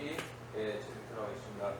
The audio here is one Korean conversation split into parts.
수업이 진행 들어가겠습니다.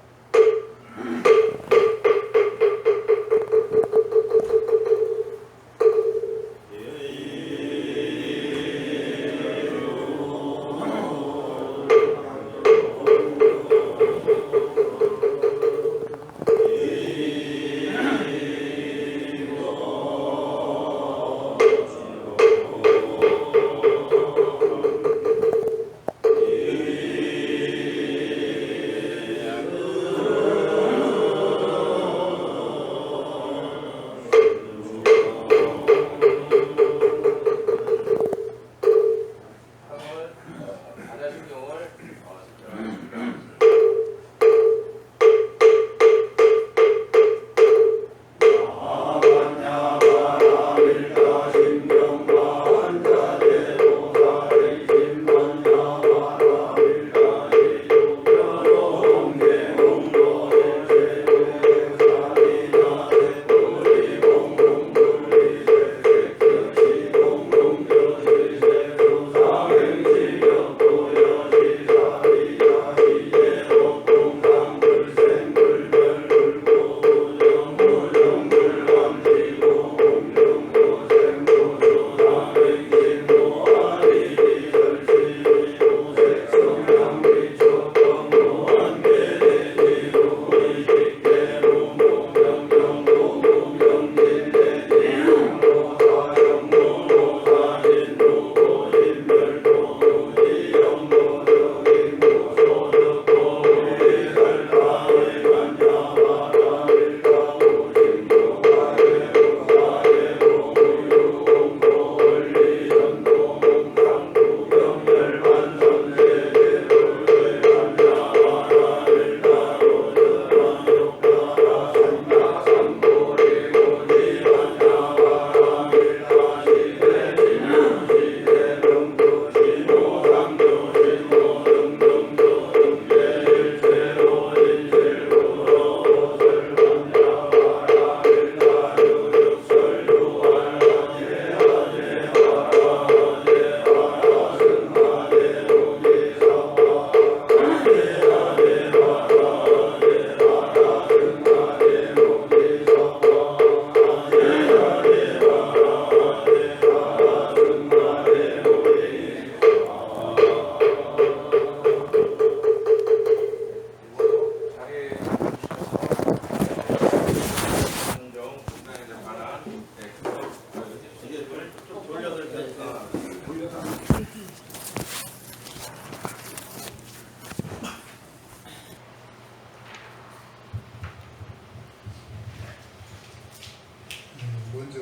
먼저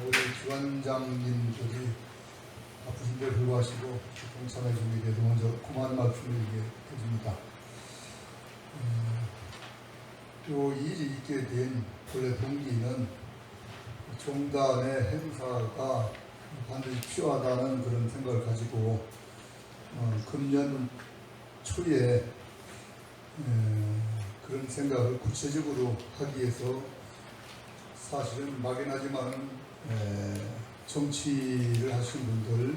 우리 주관장님들이 아프신데 불구하시고 동참해 주게 돼서 먼저 고마운 말씀을 해줍니다. 또 이 일이 있게 된 원래 동기는 종단의 행사가 반드시 필요하다는 그런 생각을 가지고 금년 초에 그런 생각을 구체적으로 하기 위해서 사실은 막연하지만 정치를 하신 분들,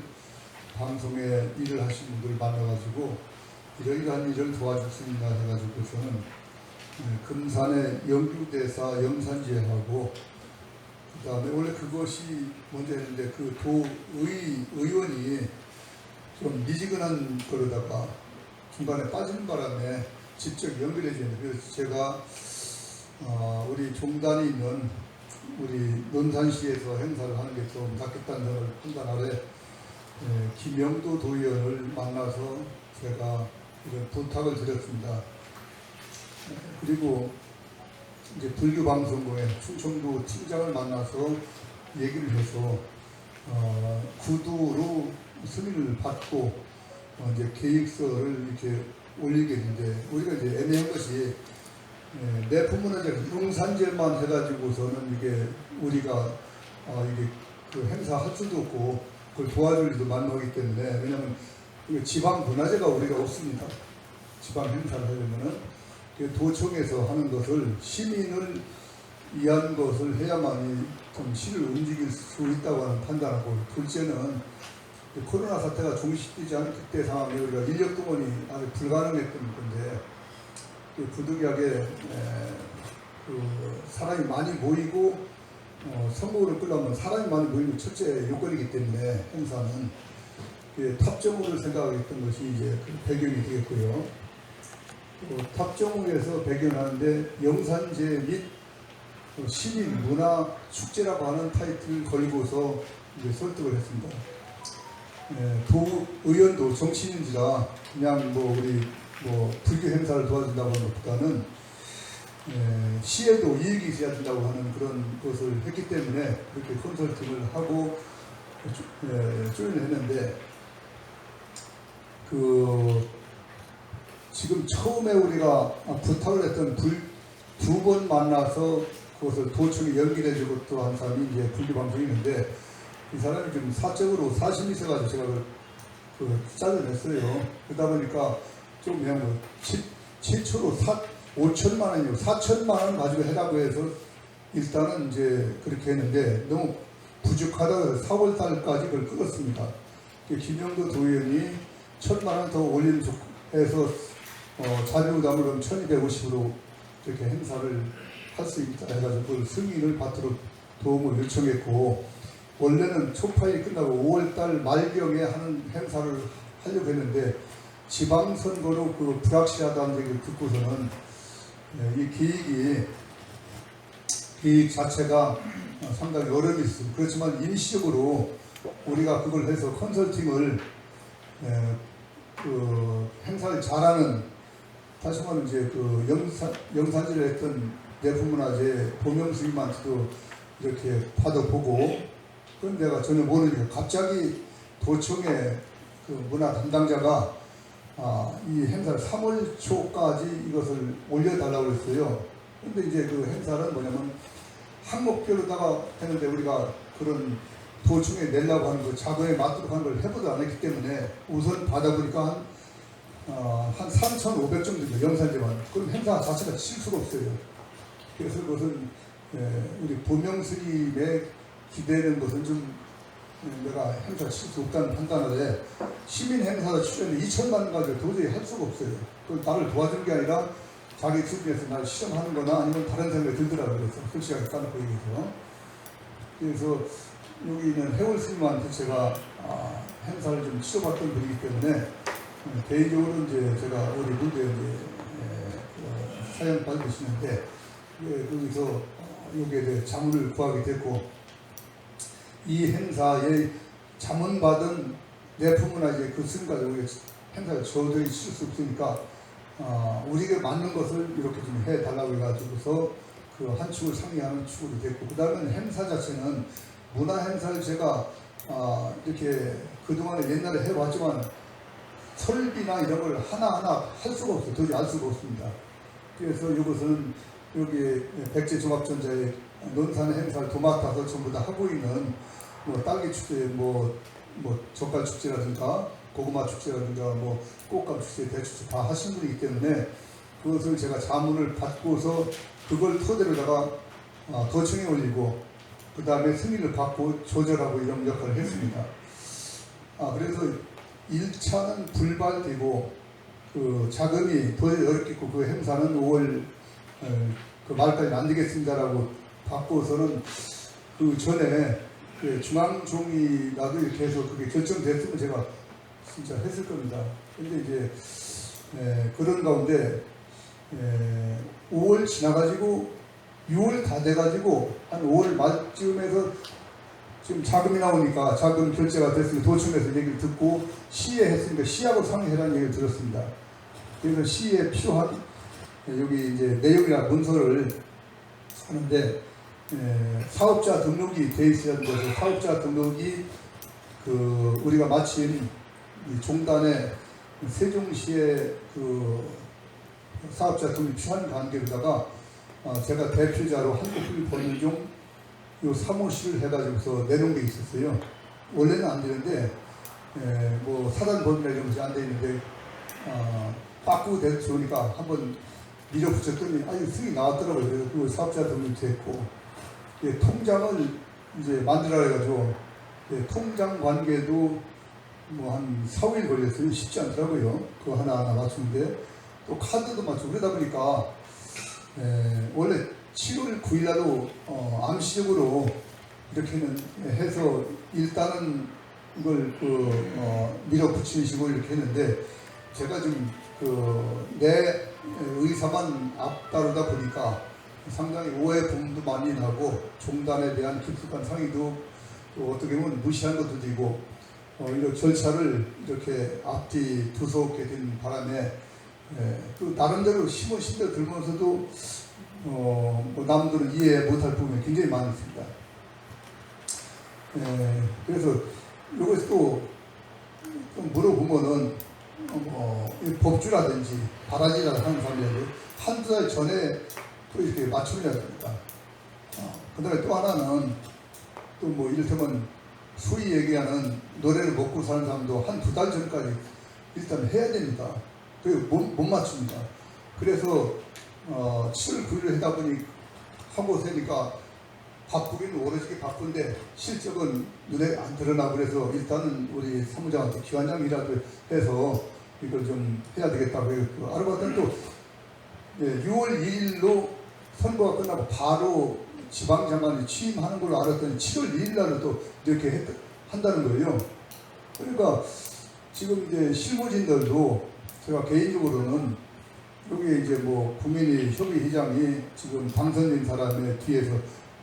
방송에 일을 하신 분들 만나가지고 이러이러한 일을 도와줄 수 있나 해가지고서는 금산의 영규대사 영산제하고 그 다음에 원래 그것이 먼저 했는데 그 의원이 좀 미지근한 거로다가 중간에 빠지는 바람에 직접 연결해 주는데 그래서 제가 우리 종단이 있는 우리 논산시에서 행사를 하는 게 좀 낫겠다는 점을 판단 아래 김영도 도의원을 만나서 제가 이런 부탁을 드렸습니다. 그리고 이제 불교방송국의 충청도 팀장을 만나서 얘기를 해서 구두로 승인을 받고 이제 계획서를 이렇게 올리게 됐는데 우리가 이제 애매한 것이 내 부모는 이제 용산제만 해가지고서는 이게 우리가 이게 그 행사 할 수도 없고 그걸 도와줄 일도 많기 때문에 왜냐하면 지방 문화재가 우리가 없습니다. 지방 행사를 하려면은 도청에서 하는 것을 시민을 위한 것을 해야만이 좀 시를 움직일 수 있다고 하는 판단하고 둘째는 코로나 사태가 종식되지 않은 그때 상황에 우리가 인력 동원이 아주 불가능했던 건데 부득이하게 사람이 많이 모이고 선거를 끌려면 사람이 많이 모이는 첫째 요건이기 때문에 행사는 탑정호를 생각했던 것이 이제 그 배경이 되겠고요. 탑정호에서 배경하는데 영산제 및 시민 문화 축제라고 하는 타이틀을 걸고서 이제 설득을 했습니다. 도 의원도 정치인인지라 그냥 우리 불교 행사를 도와준다고 하는 것보다는 시에도 이익이 있어야 된다고 하는 그런 것을 했기 때문에 그렇게 컨설팅을 하고 조인을 했는데 지금 처음에 우리가 부탁을 했던 두 번 만나서 그것을 도청에 연기해 주고 또 한 사람이 이제 분리방송이 있는데 이 사람이 좀 사적으로 사심이 있어가지고 제가 잘라냈어요. 그러다 보니까 좀 그냥 최초로 5천만 원이요. 4천만 원 가지고 해라고 해서 일단은 이제 그렇게 했는데 너무 부족하다고 해서 4월 달까지 그걸 끌었습니다. 김영도 도의원이 1,000만 원 더 올리면 해서 자료담으로 1,250으로 이렇게 행사를 할 수 있다 해가지고 그걸 승인을 받도록 도움을 요청했고 원래는 초파일이 끝나고 5월달 말경에 하는 행사를 하려고 했는데 지방선거로 그 불확실하다는 얘기를 듣고서는 이 계획 자체가 상당히 어려움이 있습니다. 그렇지만 임시적으로 우리가 그걸 해서 컨설팅을 행사를 잘하는 다시 말하면 이제 영산지를 했던 내품문화재 보명스님한테도 이렇게 받아보고 그건 내가 전혀 모르니까 갑자기 도청의 문화 담당자가 이 행사를 3월 초까지 이것을 올려달라고 했어요. 근데 이제 그 행사는 뭐냐면 항목별로다가 했는데 우리가 그런 도청에 내려고 하는 그 자금에 맞도록 하는 걸 해보지 않았기 때문에 우선 받아보니까 한 3,500 정도 영산제만. 그럼 행사 자체가 칠 수가 없어요. 그래서 그것은 우리 보명스님의 기대는 것은 좀 내가 행사 칠 수 없다는 판단을 해. 시민 행사를 추천해 2천만 원 가지고 도저히 할 수가 없어요. 그걸 나를 도와주는 게 아니라 자기 수준에서 날 실험하는 거나 아니면 다른 생각이 들더라고요. 그래서 솔직하게 까놓고 얘기해서. 그래서 여기 있는 해월 스님한테 제가 행사를 좀 치러봤던 분이기 때문에 개인적으로 이제 제가 우리 무대에 이제 사연 받으시는데 거기서 여기에 대해 자문을 구하게 됐고 이 행사에 자문받은 내품문화재 그 스님까지 우리 행사를 저들이 치를 수 없으니까 우리에게 맞는 것을 이렇게 좀 해달라고 해가지고서 그 한 축을 상의하는 축으로 됐고 그 다음에 행사 자체는 문화 행사를 제가 이렇게 그동안에 옛날에 해왔지만 설비나 이런 걸 하나하나 할 수가 없어요. 도저히 알 수가 없습니다. 그래서 이것은 여기 백제종합전자의 논산 행사를 도맡아서 전부 다 하고 있는 딸기 축제, 젓갈 축제라든가 고구마 축제라든가 꽃감 축제, 대축제 다 하신 분이기 때문에 그것을 제가 자문을 받고서 그걸 토대로다가 도청에 올리고 그 다음에 승인을 받고 조절하고 이런 역할을 했습니다. 그래서 1차는 불발되고 그 자금이 도저히 어렵겠고 그 행사는 5월 그 말까지 안 되겠습니다라고 받고서는 그 전에 중앙종이라도 이렇게 해서 그게 결정됐으면 제가 진짜 했을 겁니다. 근데 이제 그런 가운데 5월 지나가지고 6월 다 돼가지고 한 5월 말쯤에서 지금 자금이 나오니까 자금 결제가 됐으면 도청에서 얘기를 듣고 시에 했으니까 시하고 상의해라는 얘기를 들었습니다. 그래서 시에 필요한 여기 이제 내용이나 문서를 하는데 사업자 등록이 돼 있어야 되는데 사업자 등록이 우리가 마침 종단에 세종시에 사업자 등록이 필요한 관계로다가 제가 대표자로 한국을 보는 중 요 사무실을 해가지고서 내놓은 게 있었어요. 원래는 안 되는데 사단 법이나 이런 것이 안 돼 있는데 바꾸고 좋으니까 한번 밀어붙였더니 승이 나왔더라고요. 그래서 그 사업자 등록이 됐고 통장을 이제 만들어야 해가지고 통장 관계도 뭐 한 4, 5일 걸렸어요. 쉽지 않더라고요. 그거 하나하나 맞추는데 또 카드도 맞추고 그러다 보니까 원래 7월 9일 날로 암시적으로 이렇게는 해서 일단은 이걸 밀어붙이는 식으로 이렇게 했는데 제가 좀 내 의사만 앞다르다 보니까 상당히 오해 부분도 많이 나고 종단에 대한 깊숙한 상의도 또 어떻게 보면 무시한 것도 되고 이런 절차를 이렇게 앞뒤 두서없게 된 바람에 또 나름대로 심은 신뢰 들면서도 뭐 남들은 이해 못할 부분이 굉장히 많이 있습니다. 그래서 이것을 또 물어보면은 법주라든지 바라지라는 하는 사람들이 한두 달 전에 또 이렇게 맞추려야 됩니다. 그 다음에 또 하나는 또 뭐 이를테면 소위 얘기하는 노래를 먹고 사는 사람도 한 두 달 전까지 일단 해야 됩니다. 못 맞춥니다. 그래서 7월 9일을 하다 보니 하고 세니까 바쁘기는 오래지게 바쁜데 실적은 눈에 안 드러나고 그래서 일단은 우리 사무장한테 기관장이라도 해서 이걸 좀 해야 되겠다고 해서 알고 봤더니 또 6월 2일로 선거가 끝나고 바로 지방장관이 취임하는 걸로 알았더니 7월 2일 날은 또 이렇게 한다는 거예요. 그러니까 지금 이제 실무진들도 제가 개인적으로는 여기에 이제 뭐 국민의 협의회장이 지금 당선된 사람의 뒤에서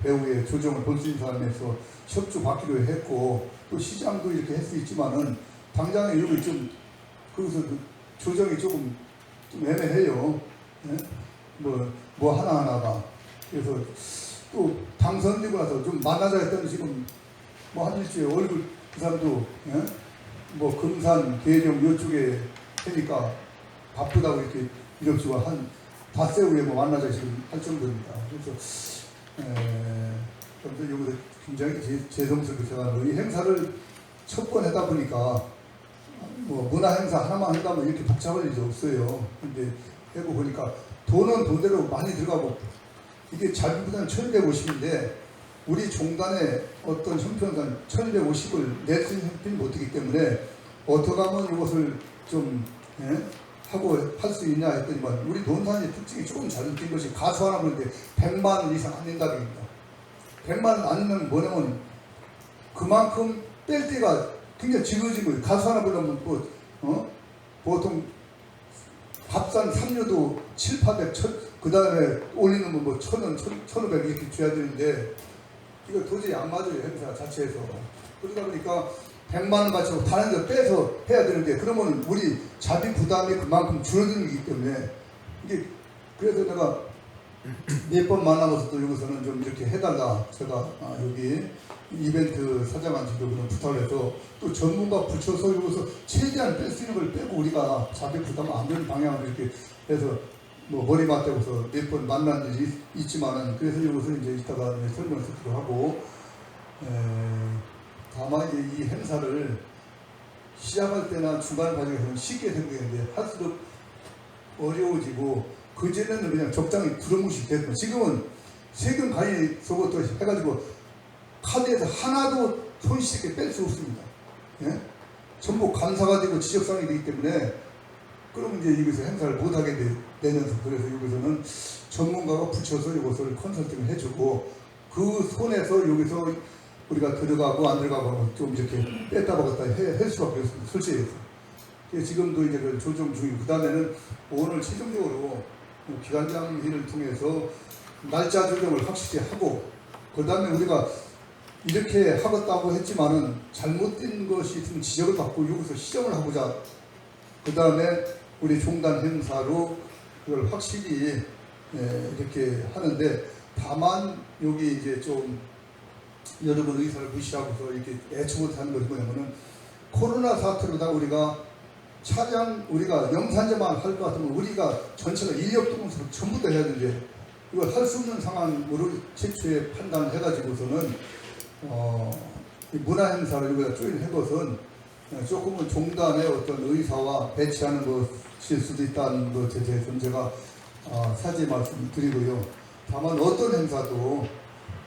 배후의 조정을 볼 수 있는 사람에서 협조 받기로 했고 또 시장도 이렇게 할 수 있지만은 당장에 여기 좀 거기서 조정이 조금 애매해요. 네? 뭐 하나하나가. 그래서 또 당선되고 나서 좀 만나자 했더니 지금 뭐 한 일주일 얼굴 그 사람도 뭐 금산, 계룡 이쪽에 하니까 바쁘다고 이렇게 이력주가 한 닷새 후에 뭐 만나자 지금 할 정도입니다. 그래서 그런데 여기서 굉장히 죄송스럽게 제가 이 행사를 첫 번 하다 보니까 뭐 문화 행사 하나만 한다면 이렇게 복잡할 일이 없어요. 근데 해고 보니까 돈은 돈대로 많이 들어가고 이게 자비부담 1250인데 우리 종단의 어떤 형편상 1250을 낼 수 있는 형편이 못하기 때문에 어떻게 하면 이것을 좀 하고 할 수 있냐 했더니만 우리 논산의 특징이 조금 잘못된 것이 가수 하나 부르는데 100만 원 이상 안 낸다는 겁니다. 100만 원 안 내면 뭐냐면 그만큼 뺄 때가 굉장히 지그지그 가수 하나 부르면 보통 값싼 삼료도 7, 800, 1000, 그 다음에 올리는 건 뭐 1000원, 1500 이렇게 줘야 되는데 이거 도저히 안 맞아요, 행사 자체에서. 그러다 보니까 100만 원 바치고 다른 데 빼서 해야 되는데 그러면 우리 자비 부담이 그만큼 줄어드는 거기 때문에 이게 그래서 내가 몇 번 만나고서도 여기서는 좀 이렇게 해달라 제가 여기 이벤트 사장한테도 그런 부탁을 해서 또 전문가 붙여서 여기서 최대한 뺄 수 있는 걸 빼고 우리가 자비 부담 안 되는 방향으로 이렇게 해서 뭐 머리 맞대고서 몇 번 만난 일이 있지만은 그래서 여기서 이제 이따가 설명을 듣기로 하고 다만 이제 이 행사를 시작할 때나 중간 과정에서는 쉽게 생각했는데 할수록 어려워지고 그전에는 그냥 적당히 두루뭉실 됐고 지금은 세금 가입서부터 해가지고 카드에서 하나도 손쉽게 뺄 수 없습니다. 예? 전부 감사가 되고 지적사항이 되기 때문에 그럼 이제 여기서 행사를 못하게 되면서 그래서 여기서는 전문가가 붙여서 이것을 컨설팅을 해주고 그 손에서 여기서 우리가 들어가고 안 들어가고 좀 이렇게 뺐다 박았다 할 수밖에 없습니다. 솔직히 해서. 지금도 이제 그 조정 중이고 그 다음에는 오늘 최종적으로 기관장 회의를 통해서 날짜 조정을 확실히 하고 그 다음에 우리가 이렇게 하겠다고 했지만은 잘못된 것이 있으면 지적을 받고 여기서 시정을 하고자 그 다음에 우리 종단 행사로 그걸 확실히 이렇게 하는데 다만 여기 이제 좀 여러분 의사를 무시하고서 이렇게 애초 못하는 것이 뭐냐면은 코로나 사태로다 우리가 차량 우리가 영산제만 할 것 같으면 우리가 전체가 인력 동원으로 전부 다 해야 되는데 이걸 할 수 없는 상황으로 최초에 판단을 해가지고서는 문화 행사를 여기다 조인해 것은 조금은 종단의 어떤 의사와 배치하는 것일 수도 있다는 것에 대해서는 제가 사죄 말씀을 드리고요. 다만 어떤 행사도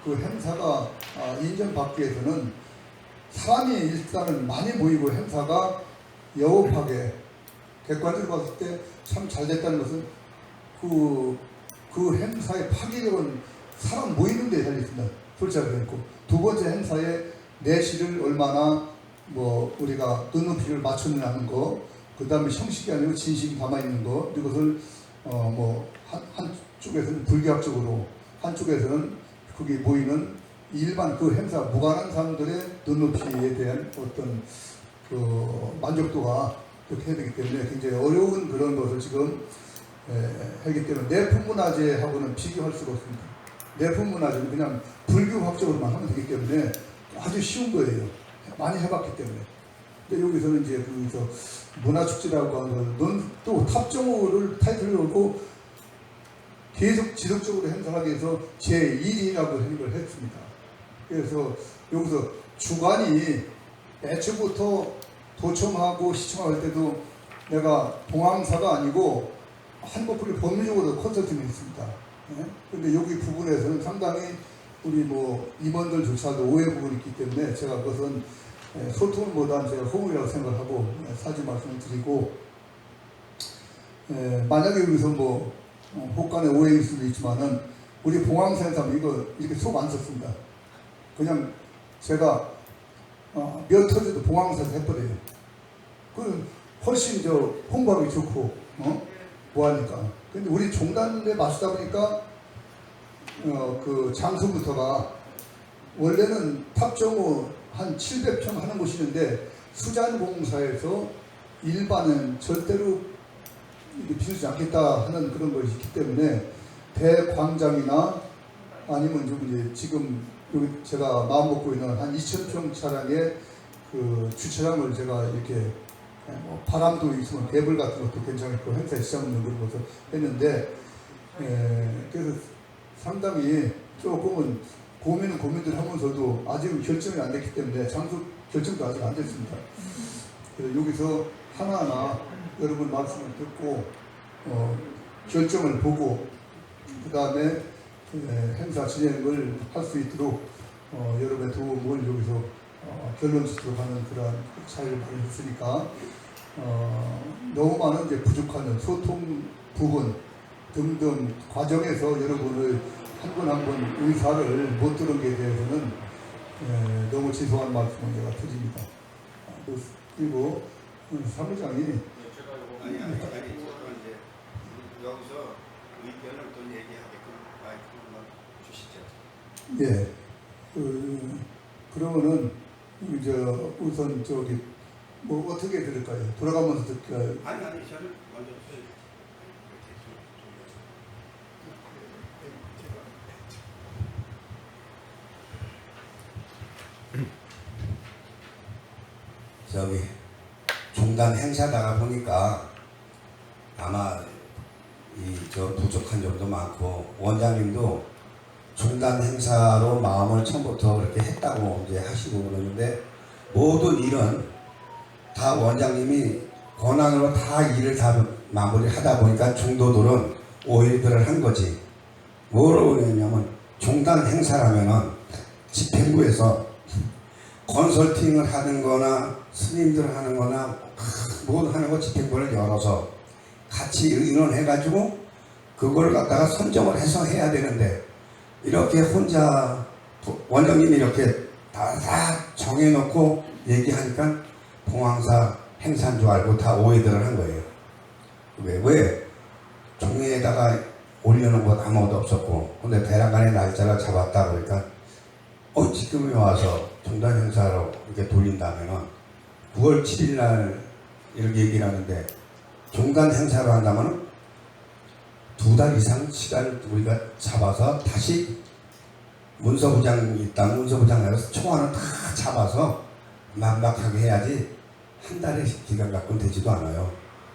그 행사가 인정받기 위해서는 사람이 일단은 많이 모이고 행사가 여업하게 객관적으로 봤을 때 참 잘 됐다는 것은 그 행사의 파괴력은 사람 모이는 데 달려있습니다. 솔직하게 그랬고, 두 번째 행사에 내실을 얼마나 우리가 눈높이를 맞췄느냐 하는 거, 그 다음에 형식이 아니고 진심이 담아있는 거, 이것을 한쪽에서는 불교학적으로, 한쪽에서는 거기 모이는 일반 그 행사 무관한 사람들의 눈높이에 대한 어떤 그 만족도가 그렇게 해야 되기 때문에 굉장히 어려운 그런 것을 지금 하기 때문에 내품문화재하고는 비교할 수가 없습니다. 내품문화재는 그냥 불교학적으로만 하면 되기 때문에 아주 쉬운 거예요. 많이 해봤기 때문에. 근데 여기서는 이제 그 문화축제라고 하는 건 또 탑정호를 타이틀을 걸고 계속 지속적으로 행사하기 위해서 제1이라고 행위를 했습니다. 그래서 여기서 주관이 애초부터 도청하고 시청할 때도 내가 봉황사가 아니고 한국풀이 법률적으로 컨설팅을 했습니다. 그런데 여기 부분에서는 상당히 우리 임원들조차도 오해 부분이 있기 때문에 제가 그것은 소통보다는 제가 허물이라고 생각하고 사지 말씀을 드리고, 만약에 여기서 혹간의 오해일 수도 있지만은 우리 봉황사에서 이거 이렇게 속 안 썼습니다. 그냥 제가 몇 터지도 봉황사에서 해버려요. 그 훨씬 홍보하기 좋고 뭐하니까. 근데 우리 종단에 맞추다 보니까 그 장소부터가 원래는 탑정호 한 700평 하는 곳이 있는데 수잔공사에서 일반은 절대로 비우지 않겠다 하는 그런 것이 있기 때문에 대광장이나 아니면 이제 지금 여기 제가 마음먹고 있는 한 2,000평 차량의 그 주차장을 제가 이렇게 바람도 있으면 개불 같은 것도 괜찮고 행사에 시작하는 그런 것을 했는데, 그래서 상당히 조금은 고민들 하면서도 아직은 결정이 안 됐기 때문에 장소 결정도 아직 안 됐습니다. 그래서 여기서 하나하나 여러분 말씀을 듣고 결정을 보고 그 다음에 행사 진행을 할 수 있도록 여러분의 도움을 여기서 결론 짓도록 하는 그러한 차이를 마련했으니까 너무 많은 이제 부족한 소통 부분 등등 과정에서 여러분을 한 분 한 분 의사를 못 들은 게 대해서는 너무 죄송한 말씀을 제가 드립니다. 그리고 사무장이 아니 이제 여기서 의견을 또 얘기하게끔 마이크를 주시죠. 예. 그러면은 우선 어떻게 들을까요? 돌아가면서 들을까요? 아니 저는 먼저 종단 행사다가 보니까 아마 부족한 점도 많고, 원장님도 종단 행사로 마음을 처음부터 그렇게 했다고 이제 하시고 그러는데, 모든 일은 다 원장님이 권한으로 다 일을 다 마무리하다 보니까 중도들은 오해들을 한 거지. 뭐라고 그러냐면, 종단 행사라면은 집행부에서 컨설팅을 하는 거나 스님들 하는 거나 뭐 하는 거 집행부를 열어서 같이 의논해 가지고 그걸 갖다가 선정을 해서 해야 되는데, 이렇게 혼자 원장님이 이렇게 다 정해놓고 얘기하니까 봉황사 행사인 줄 알고 다 오해들을 한 거예요. 왜 종이에다가 올려놓은 것 아무것도 없었고, 근데 대략간의 날짜를 잡았다 그러니까 지금에 와서 종단 행사로 이렇게 돌린다면은 9월 7일 날 이렇게 얘기를 하는데, 종단 행사로 한다면은 2달 이상 시간을 우리가 잡아서 다시 문서부장이 있다면 문서부장 나가서 초안을 다 잡아서 만박하게 해야지 한 달의 기간 갖고는 되지도 않아요.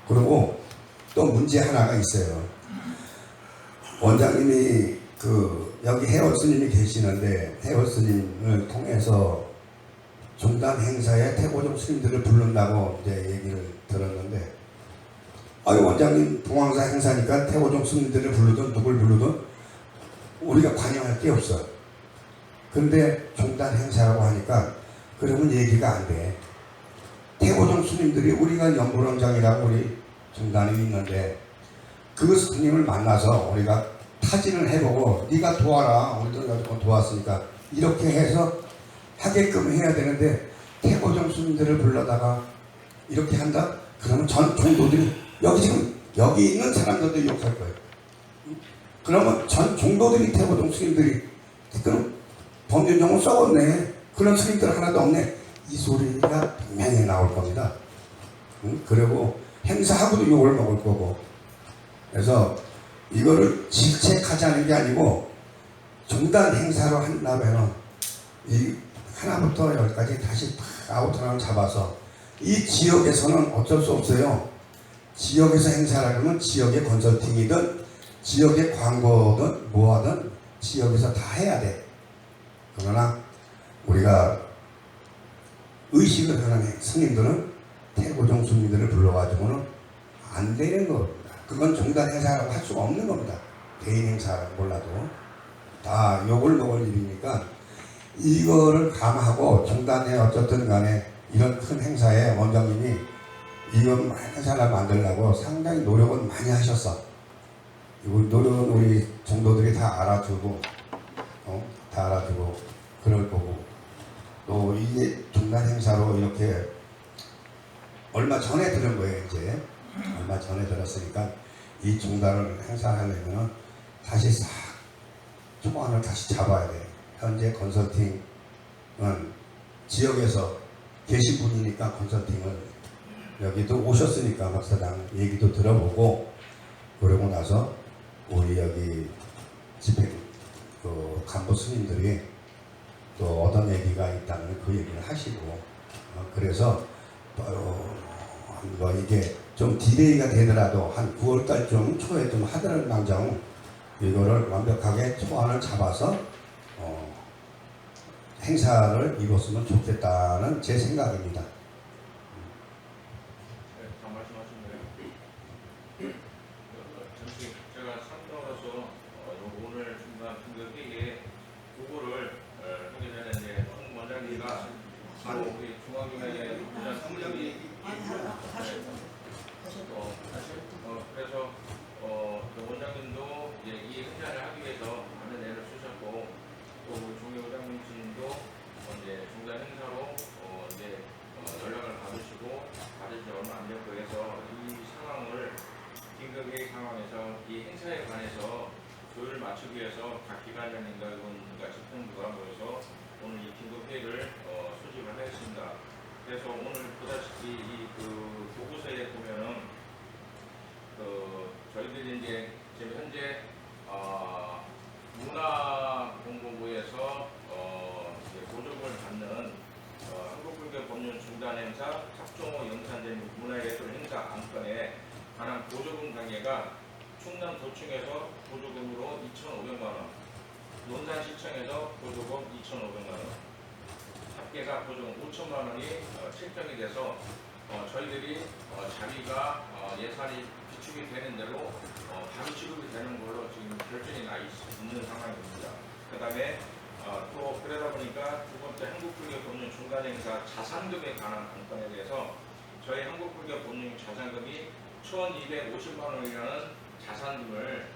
그리고 또 문제 하나가 있어요. 원장님이 여기 해월 스님이 계시는데, 해월 스님을 통해서 종단 행사에 태고종 스님들을 부른다고 이제 얘기를 들었는데, 원장님 봉황사 행사니까 태고종 스님들을 부르든 누굴 부르든 우리가 관여할 게 없어. 근데 종단 행사라고 하니까 그러면 얘기가 안 돼. 태고종 스님들이 우리가 연보령장이라고 우리 중단이 있는데 그 스님을 만나서 우리가 타진을 해보고 네가 도와라. 우리도 여태껏 도왔으니까 이렇게 해서 하게끔 해야 되는데 태고종 스님들을 불러다가 이렇게 한다? 그러면 전 종도들이 여기 있는 사람들도 욕할 거예요. 그러면 전 종도들이 태고종 스님들이 그럼 법륜종을 썩었네. 그런 스님들 하나도 없네. 이 소리가 분명히 나올 겁니다. 그리고 행사하고도 욕을 먹을 거고. 그래서 이거를 질책하자는 게 아니고 중단 행사로 한다면 이 하나부터 열까지 다시 아우터를 잡아서 이 지역에서는 어쩔 수 없어요. 지역에서 행사를 하면 지역의 컨설팅이든 지역의 광고든 뭐하든 지역에서 다 해야 돼. 그러나 우리가 의식을 하는 스님들은 태고종 스님들을 불러가지고는 안 되는 겁니다. 그건 종단 행사라고 할 수가 없는 겁니다. 개인 행사라고 몰라도 다 욕을 먹을 일이니까 이거를 감하고 종단에 어쨌든 간에 이런 큰 행사에 원장님이 이건 행사를 만들려고 상당히 노력은 많이 하셨어. 이거 노력은 우리 종도들이 다 알아주고 다 알아주고 그럴 거고 또 이게 종단 행사로 이렇게 얼마 전에 들은 거예요. 이제 얼마 전에 들었으니까 이 종단을 행사하려면 다시 싹 초반을 다시 잡아야 돼. 현재 컨설팅은 지역에서 계신 분이니까 컨설팅을 여기도 오셨으니까 박사장 얘기도 들어보고 그러고 나서 우리 여기 집행 그 간부 스님들이 또 어떤 얘기가 있다면 그 얘기를 하시고 그래서 뭐 이게 좀 디레이가 되더라도 한 9월달쯤 초에 좀 하더라도 망정 이거를 완벽하게 초안을 잡아서 행사를 이뤘으면 좋겠다는 제 생각입니다. 네, 다 말씀하신 대로 잠시 제가 상담으로서 오늘 중간 그 회의에 그거를 하기 전에 이제 원장님과 우리 중앙위원회 부장 상무장이 그래서 원장님도 이제 이 행사를 하기 위해서 많은 애를 쓰셨고 또 우리 종의회장님도 이제 중단 행사로 이제 연락을 받으신 지 얼마 안 됐고 해서 이 상황을 긴급회의 상황에서 이 행사에 관해서 조율을 맞추기 위해서 각 기관장님과 집행부가 모여서 오늘 이 긴급회의를 소집을 하겠습니다. 그래서 오늘 보다시피 이 그 보고서에 보면은 저희들이 이제 지금 현재 문화공보부에서 보조금을 받는 한국불교 법륜 중단 행사, 탑종호 영산제물 문화예술 행사 안건에 관한 보조금 단계가 충남도청에서 보조금으로 2,500만 원, 논산시청에서 보조금 2,500만 원, 합계가 보조금 5천만 원이 책정이 돼서 저희들이 자기가 예산이 비축이 되는 대로 바로 지급이 되는 걸로 지금 결정이 나 있는 상황입니다. 그 다음에 또 그러다 보니까 두 번째 한국불교 법륜 중단 행사 자산금에 관한 안건에 대해서 저희 한국불교 법륜 자산금이 1,250만 원이라는 자산금을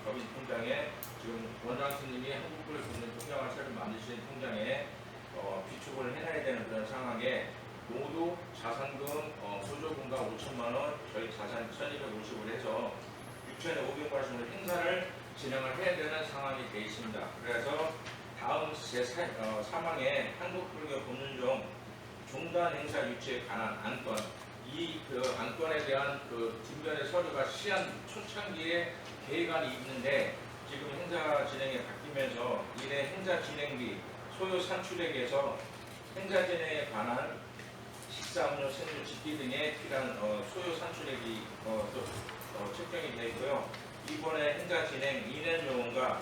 법인 통장에 지금 원장 스님이 한국불교 법륜 통장을 새로 만드신 통장에 비축을 해놔야 되는 그런 상황에 모두 자산금 보조금과 5천만 원, 저희 자산 1,250을 해서 6,500만 원의 행사를 진행을 해야 되는 상황이 되어 있습니다. 그래서 다음 제3항에 한국불교 법륜종 중단 행사 유치에 관한 안건, 이 안건에 대한 뒷면의 서류가 시한 초창기에 계획안이 있는데 지금 행사 진행에 바뀌면서 이내 행사 진행비, 소요 산출액에서 행사 진행에 관한 식사, 음료, 생수, 집기 등에 필요한 소요 산출액이 책정이 되어 있고요. 이번에 행사 진행 2년 요원과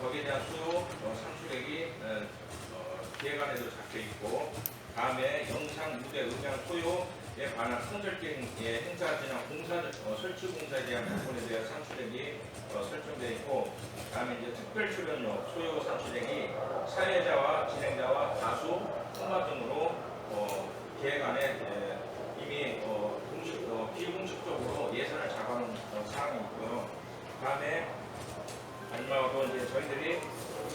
거기에 대한 수요 산출액이 계획안에도 잡혀 있고, 다음에 영상, 무대, 음향, 소요 관한 성절된 행사 진행 공사 설치 공사에 대한 부분에 대한 상수액이 설정되어 있고, 그다음에 이제 특별 출연료 소요 상수액이 사회자와 진행자와 가수, 통화 등으로 계획안에 이미 비공식적으로 예산을 잡아놓은 사항이 있고요. 그다음에 마지막으로 이제 저희들이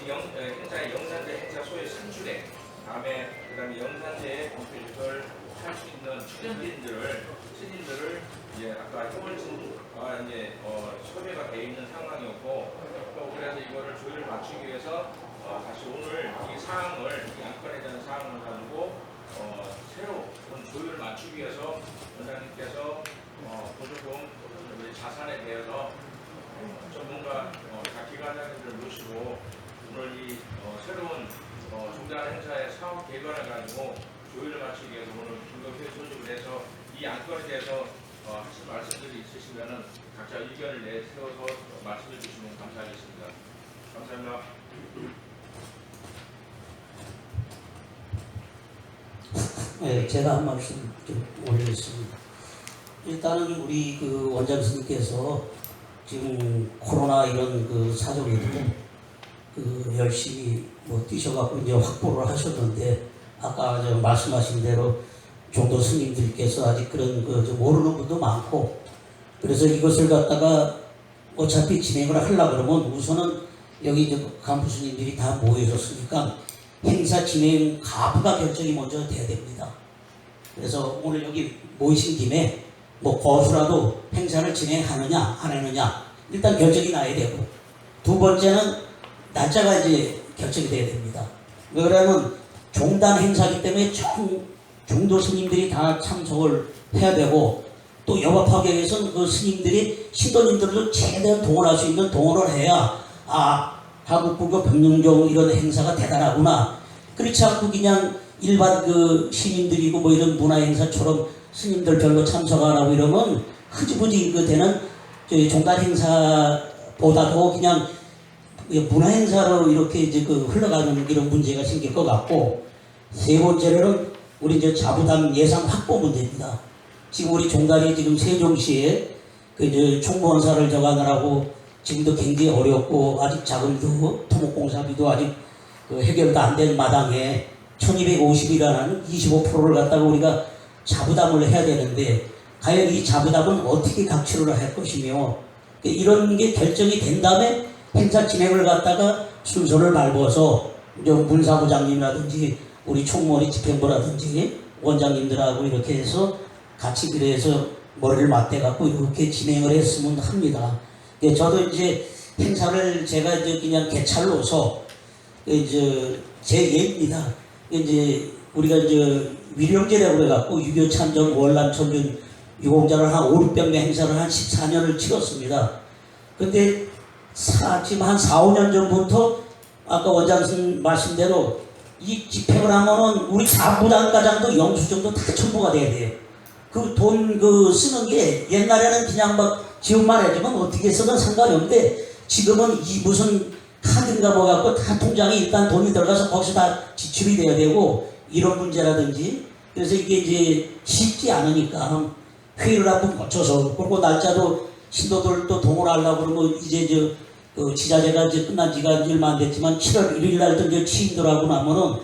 행사의 영산제 행사 소의 산출액, 그다음에 영산제에 공표를 할 수 있는 스님들을 이제 아까 효월진과 이제 섭외가 되어 있는 상황이었고, 그래서 이거를 조율을 맞추기 위해서 다시 오늘 이 사항을 이 안건에 대한 사항을 가지고 새로 조율을 맞추기 위해서 원장님께서 보조금 자산에 대해서 전문가 기관장님들을 모시고 오늘 이 새로운 중단 행사의 사업 계획안을 가지고 조율을 맞추기 위해서 오늘 긴급회의 소집을 해서 이 안건에 대해서 하실 말씀들이 있으시면은 각자 의견을 내세워서 말씀해 주시면 감사하겠습니다. 감사합니다. 네, 제가 한 말씀 좀 올리겠습니다. 일단은 우리 그 원장 스님께서 지금 코로나 이런 그 사정에도 그 열심히 뭐 뛰셔갖고 이제 확보를 하셨는데, 아까 저 말씀하신 대로 종도 스님들께서 아직 그런 그 좀 모르는 분도 많고, 그래서 이것을 갖다가 어차피 진행을 하려고 그러면 우선은 여기 이제 간부 스님들이 다 모여졌으니까 행사 진행 가부가 결정이 먼저 돼야 됩니다. 그래서 오늘 여기 모이신 김에 뭐 거수라도 행사를 진행하느냐 안 하느냐 일단 결정이 나야 되고, 두 번째는 날짜가 이제 결정이 돼야 됩니다. 왜 그러냐면 종단 행사이기 때문에 종도 스님들이 다 참석을 해야 되고, 또 여법화계에서는 그 스님들이 신도님들도 최대한 동원할 수 있는 동원을 해야 한국불교 법륜종 이런 행사가 대단하구나. 그렇지 않고 그냥 일반 그 시민들이고 뭐 이런 문화 행사처럼 스님들 별로 참석 안 하고 이러면 흐지부지 그 되는 종단 행사보다도 그냥 문화 행사로 이렇게 이제 그 흘러가는 이런 문제가 생길 것 같고, 세 번째로는 우리 이제 자부담 예산 확보 문제입니다. 지금 우리 종단이 지금 세종시에 그 이제 총무원사를 정하느라고 지금도 굉장히 어렵고, 아직 자금도 토목공사비도 아직 그 해결도 안 된 마당에 1250이라는 25%를 갖다가 우리가 자부담을 해야 되는데, 과연 이 자부담은 어떻게 각출을 할 것이며, 이런 게 결정이 된 다음에 행사 진행을 갖다가 순서를 밟아서 문사부장님이라든지 우리 총무원이 집행부라든지 원장님들하고 이렇게 해서 같이 그래서 머리를 맞대갖고 이렇게 진행을 했으면 합니다. 저도 이제 행사를 제가 이제 그냥 개찰로서 이제 제 예입니다. 이제 우리가 이제 위령제라고 그래갖고 유교 참전 월남 천준 유공자를 한 5, 600명 행사를 한 14년을 치렀습니다. 근데 지금 한 4, 5년 전부터 아까 원장님 말씀대로 이 집행을 하면은 우리 사부단과장도 영수증도 다 첨부가 돼야 돼요. 그 돈 쓰는 게 옛날에는 그냥 막 지원만 해주면 어떻게 쓰든 상관이 없는데, 지금은 이 무슨 카드인가 뭐 갖고 다 통장에 일단 돈이 들어가서 거기서 다 지출이 돼야 되고 이런 문제라든지, 그래서 이게 이제 쉽지 않으니까 회의를 한번 거쳐서, 그리고 날짜도 신도들도 동원하려고 그러면 이제 그 지자체가 이제 끝난 지가 얼마 안 됐지만 7월 1일 날도 이제 취임들하고 나면은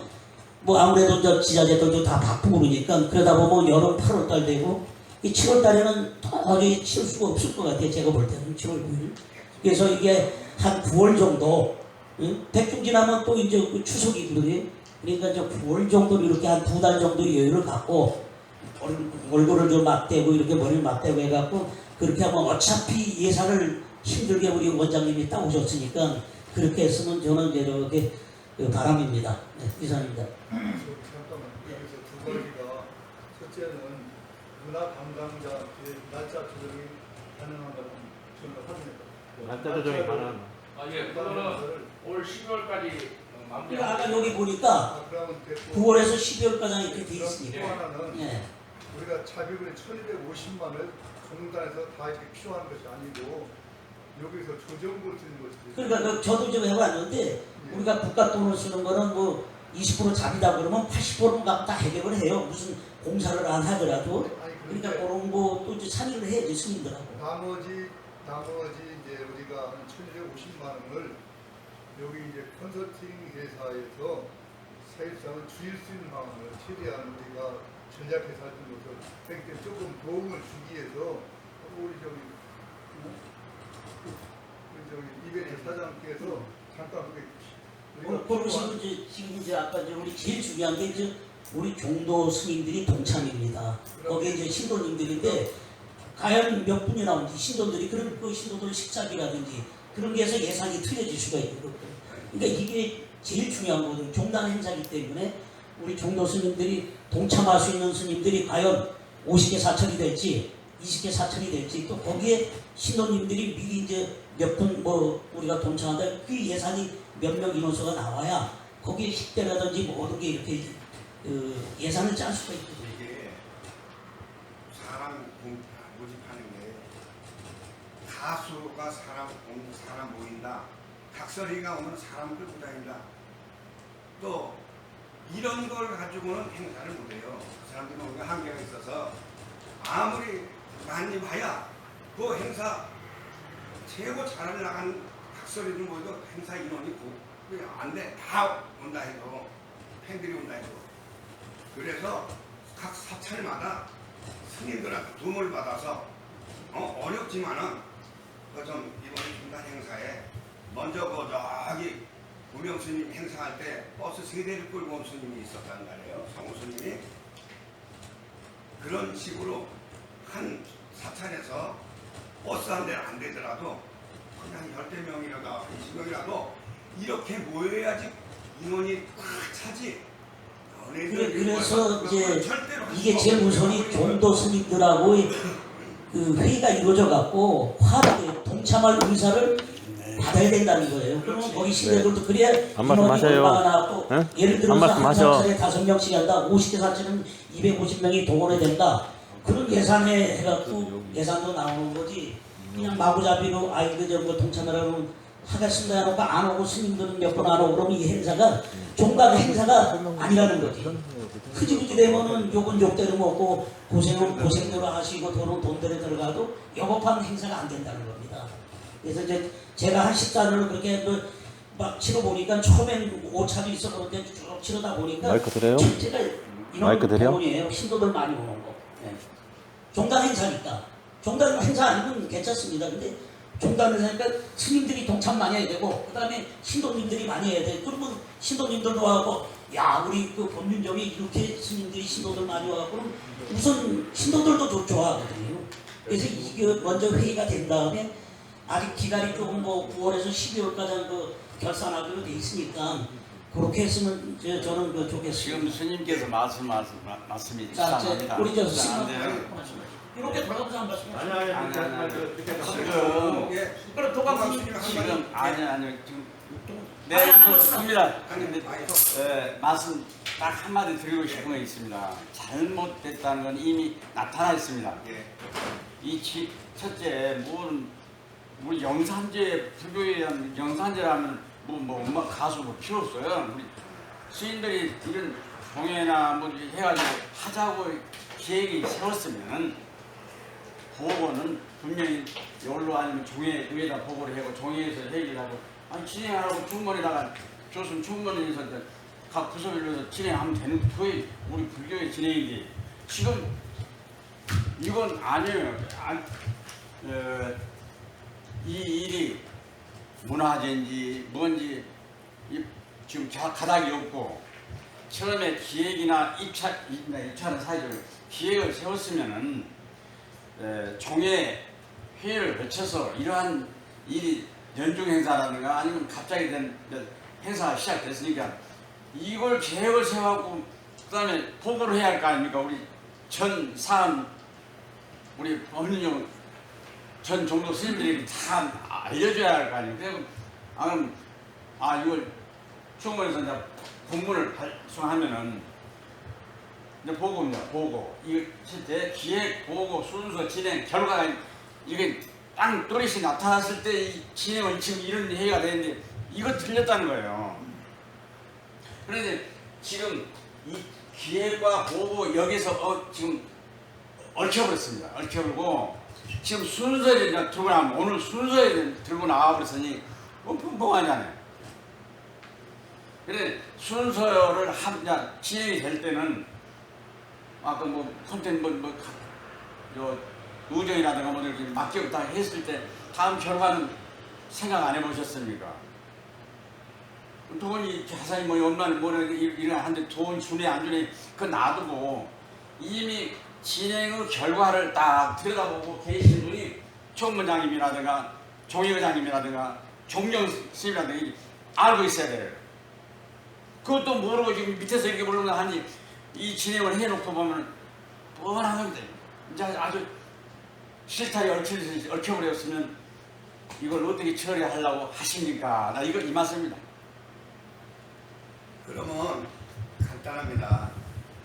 뭐 아무래도 저 지자체들도 다 바쁘고 그러니까, 그러다 보면 여름 8월 달 되고 이 7월 달에는 도저히 치울 수가 없을 것 같아요. 제가 볼 때는 7월 9일. 그래서 이게 한 9월 정도, 백중 지나면 또 이제 그 추석이거든요. 그러니까 이제 9월 정도 이렇게 한 2달 정도 여유를 갖고 얼굴을 좀 맞대고 이렇게 머리를 맞대고 해갖고 그렇게 하면 어차피 예산을 힘들게 우리 원장님이 딱 오셨으니까 그렇게 했으면 저는 이렇게 바람입니다. 네, 이상입니다. 잠깐만, 여기서 두 가지가, 첫째는 문화 관광자의 날짜 조정이 가능한가는 저는 합니다. 날짜 조정이 가능한. 예, 그거는 올 12월까지 마무리. 그러니까 아까 여기 보니까 그러면 됐고, 9월에서 12월까지 이렇게 돼 또 있으니까. 하나는 예. 우리가 자비금의 1250만을 종단에서 다 이렇게 필요한 것이 아니고 여기서 조정을 쓰는 것이지. 그러니까 저도 좀 해봤는데, 우리가 국가 돈을 쓰는 거는 뭐 20% 자비다 그러면 80%는 다 해결을 해요. 무슨 공사를 안 하더라도. 아니 그러니까 그런 거또 이제 상의를 해야지 스님들하고. 나머지 이제 우리가 한 1,250만 원을 여기 이제 컨설팅 회사에서 사실상은 줄일 수 있는 방안을 최대한 우리가 전략해서 하는 것을 땡때 조금 도움을 주기 위해서 우리 이베리 사장께서 잠깐 그러시고 이제 지금 이제 아까 이제 우리 제일 중요한 게 이제 우리 종도 스님들이 동참입니다. 거기에 이제 신도님들인데 과연 몇 분이 나오는지 신도들이 그런 그 신도들 식사비라든지 그런 게 해서 예산이 틀려질 수가 있는 거고. 그러니까 이게 제일 중요한 거거든요. 종단 행사이기 때문에 우리 종도 스님들이 동참할 수 있는 스님들이 과연 50개 사천이 될지 20개 사천이 될지 또 거기에 신도님들이 미리 이제 몇 분 뭐 우리가 동참한다 그 예산이 몇 명 인원수가 나와야 거기에 식대라든지 모든 게 이렇게 예산을 짤 수가 있거든요. 이게 사람 모집하는 게 가수가 사람 모인다. 각설이가 오면 사람 끌고 다닌다. 또 이런 걸 가지고는 행사를 못해요. 그 사람들은 우리가 환경에 있어서 아무리 많이 봐야 그 행사 최고 잘 나간 각설이들 모여도 행사 인원이 안 돼. 다 온다 해도 팬들이 온다 해도 그래서 각 사찰마다 스님들한테 도움을 받아서 어렵지만은 좀 이번에 중단 행사에 먼저 저기 무명 스님 행사할 때 버스 3대를 끌고 온 스님이 있었단 말이에요. 성우 스님이 그런 식으로 한 사찰에서 버스 한 대는 안 되더라도 그냥 10대 명이라도 20명이라도 이렇게 모여야지 인원이 꽉 차지. 그래서 이제 이게 제일 우선이 종도 스님들하고 그 회의가 이루어져 갖고 화합에 동참할 의사를 받아야 된다는 거예요. 그러면 거기 신대들도 그래야 한 말씀 하셔요. 나왔고 응? 예를 들어서 한 말씀 하셔. 사찰에 5명씩 한다. 50개 사찰은 250명이 동원해야 된다. 그런 예산에 해갖고 예산도 나오는 거지. 그냥 마구잡이로 뭐 동참하라고 하겠습니다 해놓고 안 오고 스님들은 몇 번 안 오고 그러면 이 행사가 종각 행사가 아니라는 거지. 흐지부지 되면은 욕은 욕대로 먹고 고생은 고생대로 하시고 돈은 돈대로 들어가도 영업하는 행사가 안 된다는 겁니다. 그래서 이제 제가 한 식사를 그렇게 막 치러보니까 처음엔 오차도 있어 그런데 쭉 치러다 보니까 마이크 드려요? 제가 마이크 드려? 이에요. 신도들 많이 오는 거. 네. 종단 행사니까. 종단 행사 아니면 괜찮습니다. 근데 종단 행사니까 스님들이 동참 많이 해야 되고 그 다음에 신도님들이 많이 해야 돼. 그러면 신도님들도 와고 야 우리 그 법륜정에 이렇게 스님들이 신도들 많이 와고 우선 신도들도 좋아하거든요. 그래서 이게 먼저 회의가 된 다음에 아직 기간이 조금 뭐 9월에서 12월까지 그 결산하기로 돼 있으니까 그렇게 했으면 저는 좋겠습니다. 지금 스님께서 말씀이 자, 이상합니다. 우리 저 이상한데요. 이렇게 돌아가면서 한 말씀. 아니. 지금 그럼 도감 지금 아니요 지금 네 그렇습니다. 근데 말씀 딱 한마디 드리고 싶은 거 있습니다. 잘못됐다는 건 이미 나타나 있습니다. 이 첫째 우리 영산제 불교에 대한 영산제라면 뭐 가수 뭐 필요 없어요. 우리 스님들이 이런 공연이나 뭐 해가지고 하자고 계획이 세웠으면 보고는 분명히 여기로 아니면 종회 위에다 보고를 하고 종회에서 회의를 하고 아니 진행하라고 충분히다가 줬으면 충분히해서 각 부서별로서 진행하면 되는 그게 우리 불교의 진행인데 지금 이건 아니에요. 이 일이 문화재인지 뭔지 지금 가닥이 없고 처음에 기획이나 입찰은 사회적 기획을 세웠으면은 종회 회의를 거쳐서 이러한 일이 연중 행사라든가 아니면 갑자기 된 행사가 시작됐으니까 이걸 계획을 세워갖고 그다음에 보고를 해야 할 거 아닙니까? 우리 전 사람 우리 법륜용 전 종도 스님들이 다 알려줘야 할 거 아닙니까? 그럼 이걸 충분해서 이제 공문을 발송하면은 이제 보고입니다. 보고 이거 실제 기획 보고 순서 진행 결과가 이게 땅 또렷이 나타났을 때 이 진행은 지금 이런 회의가 되는데 이거 틀렸다는 거예요. 그런데 지금 이 기획과 보고 여기서 지금 얽혀버렸습니다. 얽혀버리고 지금 순서에 이제 들고 나면 오늘 순서에 들고 나와버렸으니 뻥뻥하잖아요. 그래 순서를 진행이 될 때는 아까 뭐 콘텐츠 의정이라든가 뭐 이렇게 맡겼다 했을 때 다음 결과는 생각 안 해보셨습니까? 돈이 자산이 뭐 얼마나 뭐라 이런 한데 돈 주네 안 주네 그거 놔두고 이미 진행의 결과를 딱 들여다보고 계신 분이 총무장님이라든가 종의회장님이라든가 종경 스님이라든가 알고 있어야 돼요. 그것도 모르고 지금 밑에서 이렇게 모르는 하니 이 진행을 해놓고 보면 뻔한 건데 이제 아주 실타리 얽혀버렸으면 이걸 어떻게 처리하려고 하십니까? 나 이거 이 말씀입니다. 그러면 간단합니다.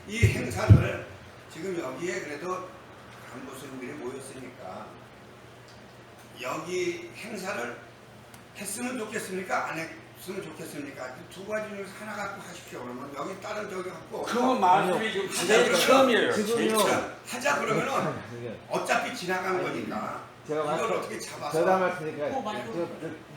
이 행사를 지금 여기에 그래도 간부 스님들이 모였으니까 여기 행사를 했으면 좋겠습니까? 안 했으면 좋겠습니까? 두 가지 중에서 하나 갖고 하십시오. 그러면 여기 다른 저기 갖고 그 말씀이 지금 제일 처음이에요. 제일 처음. 하자 그러면은 어차피 지나간 거니까 제가 이걸 말씀, 어떻게 잡아서 제가 말씀드리니까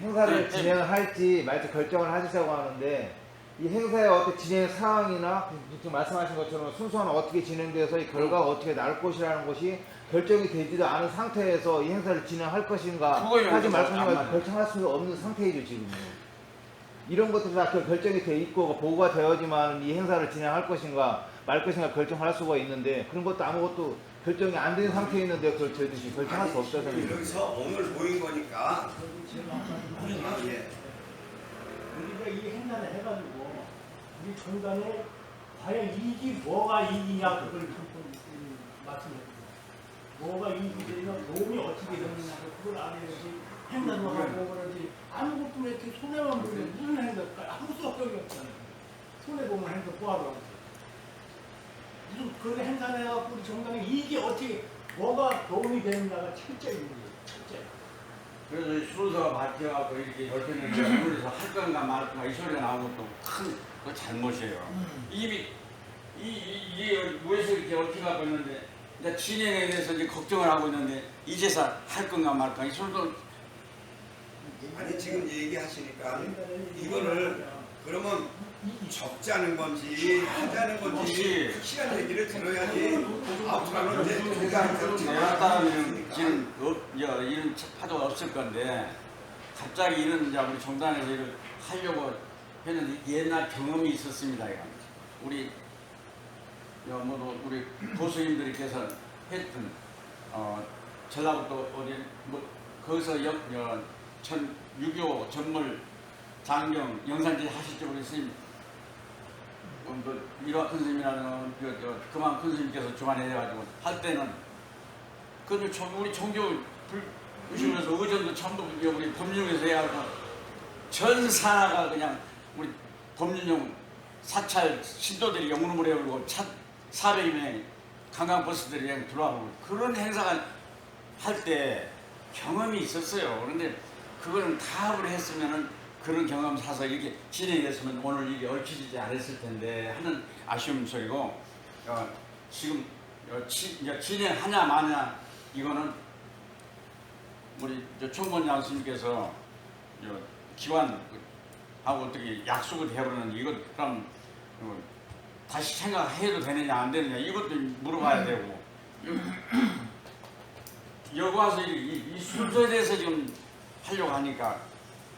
행사를 네, 진행을 할지 말지 결정을 하시자고 하는데 이 행사의 어떤 진행 상황이나 지금 말씀하신 것처럼 순서는 어떻게 진행돼서 이 결과가 어떻게 날 것이라는 것이 결정이 되지도 않은 상태에서 이 행사를 진행할 것인가 하지 말씀하신 결정할 수가 없는 상태이죠 지금. 이런 것들이 다 결정이 돼 있고 보고가 되어야지만 이 행사를 진행할 것인가 말 것인가 결정할 수가 있는데 그런 것도 아무것도 결정이 안 된 상태에 있는데 그걸 저희들이 결정할 수 없다는 거예요. 여기서 오늘 모인 거니까 예. 우리가 이 행사를 해가지고 우리 종단에 과연 이익이 뭐가 이익이냐 그걸 한번 말씀해주세요. 뭐가 이익이 되면 도움이 어떻게 되느냐 그걸 알아야지 행사도 하고 그러지 아무것도 왜 이렇게 손해만 보면 무슨 행사일까 아무 소용이 없잖아요. 손해보면 행사 뭐하러 무슨 그런 행사를 해갖고 우리 종단에 이익이 어떻게 뭐가 도움이 되느냐가 첫째인 거예요. 첫째. 그래서 이 순서가 바뀌어갖고 이렇게 넓혀놓고 하늘에서 할 건가 말 건가 이 소리가 나오는 것도 큰 그 잘못이에요. 이미 이게 왜서 이렇게 얽혀가고 있는데 이제 진행에 대해서 이제 걱정을 하고 있는데 이제서 할 건가 말 건가 이 소리도 아니 지금 얘기하시니까 이거를 그러면 적자는 건지 하자는 건지 확실한 얘기를 들어야지 앞으로는 이제 내가 따르면 지금 이런 파도가 없을 건데 갑자기 이런 이제 우리 정단에서 이걸 하려고 했는데 옛날 경험이 있었습니다. 우리 우리 도수님들께서 했던 전라북도 어디 뭐 거기서 6.25 전물 장경 영산지 하시죠 우리 스님 일화 큰 스님이라는 그만 큰 스님께서 주관해가지고 할 때는 그 우리 종교 불교에서 의전도 전부 우리 법륜에서 해야 하고 전 산하가 그냥 우리 법륜용 사찰 신도들이 영문을 해오고 400명의 관광버스들이 그냥 들어와보고 그런 행사가 할 때 경험이 있었어요. 그런데 그거는 타협을 했으면은 그런 경험 사서 이렇게 진행했으면 오늘 이게 얽히지 않았을 텐데 하는 아쉬운 소리고 지금 진행하냐 마냐 이거는 우리 총무장 스님께서 기관하고 어떻게 약속을 해버리는 이거 그럼 다시 생각해도 되느냐 안 되느냐 이것도 물어봐야 되고 여기 와서 이 순서에 대해서 지금 하려고 하니까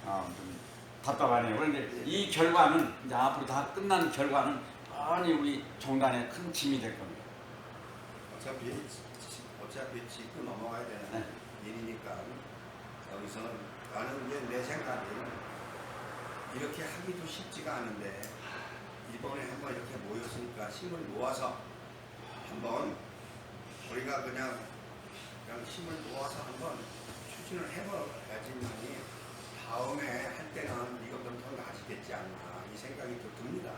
좀 답답하네요. 그런데 이 결과는 이제 앞으로 다 끝난 결과는 뻔히 우리 종단에 큰 짐이 될 겁니다. 어차피 짚고 넘어가야 되는 네. 일이니까 여기서는 나는 이제 내 생각에는 이렇게 하기도 쉽지가 않은데 이번에 한번 이렇게 모였으니까 힘을 모아서 한번 우리가 그냥 힘을 모아서 한번 추진을 해봐야지만이 다음에 할 때는 이것보다 더 나아지겠지 않나 이 생각이 또 듭니다.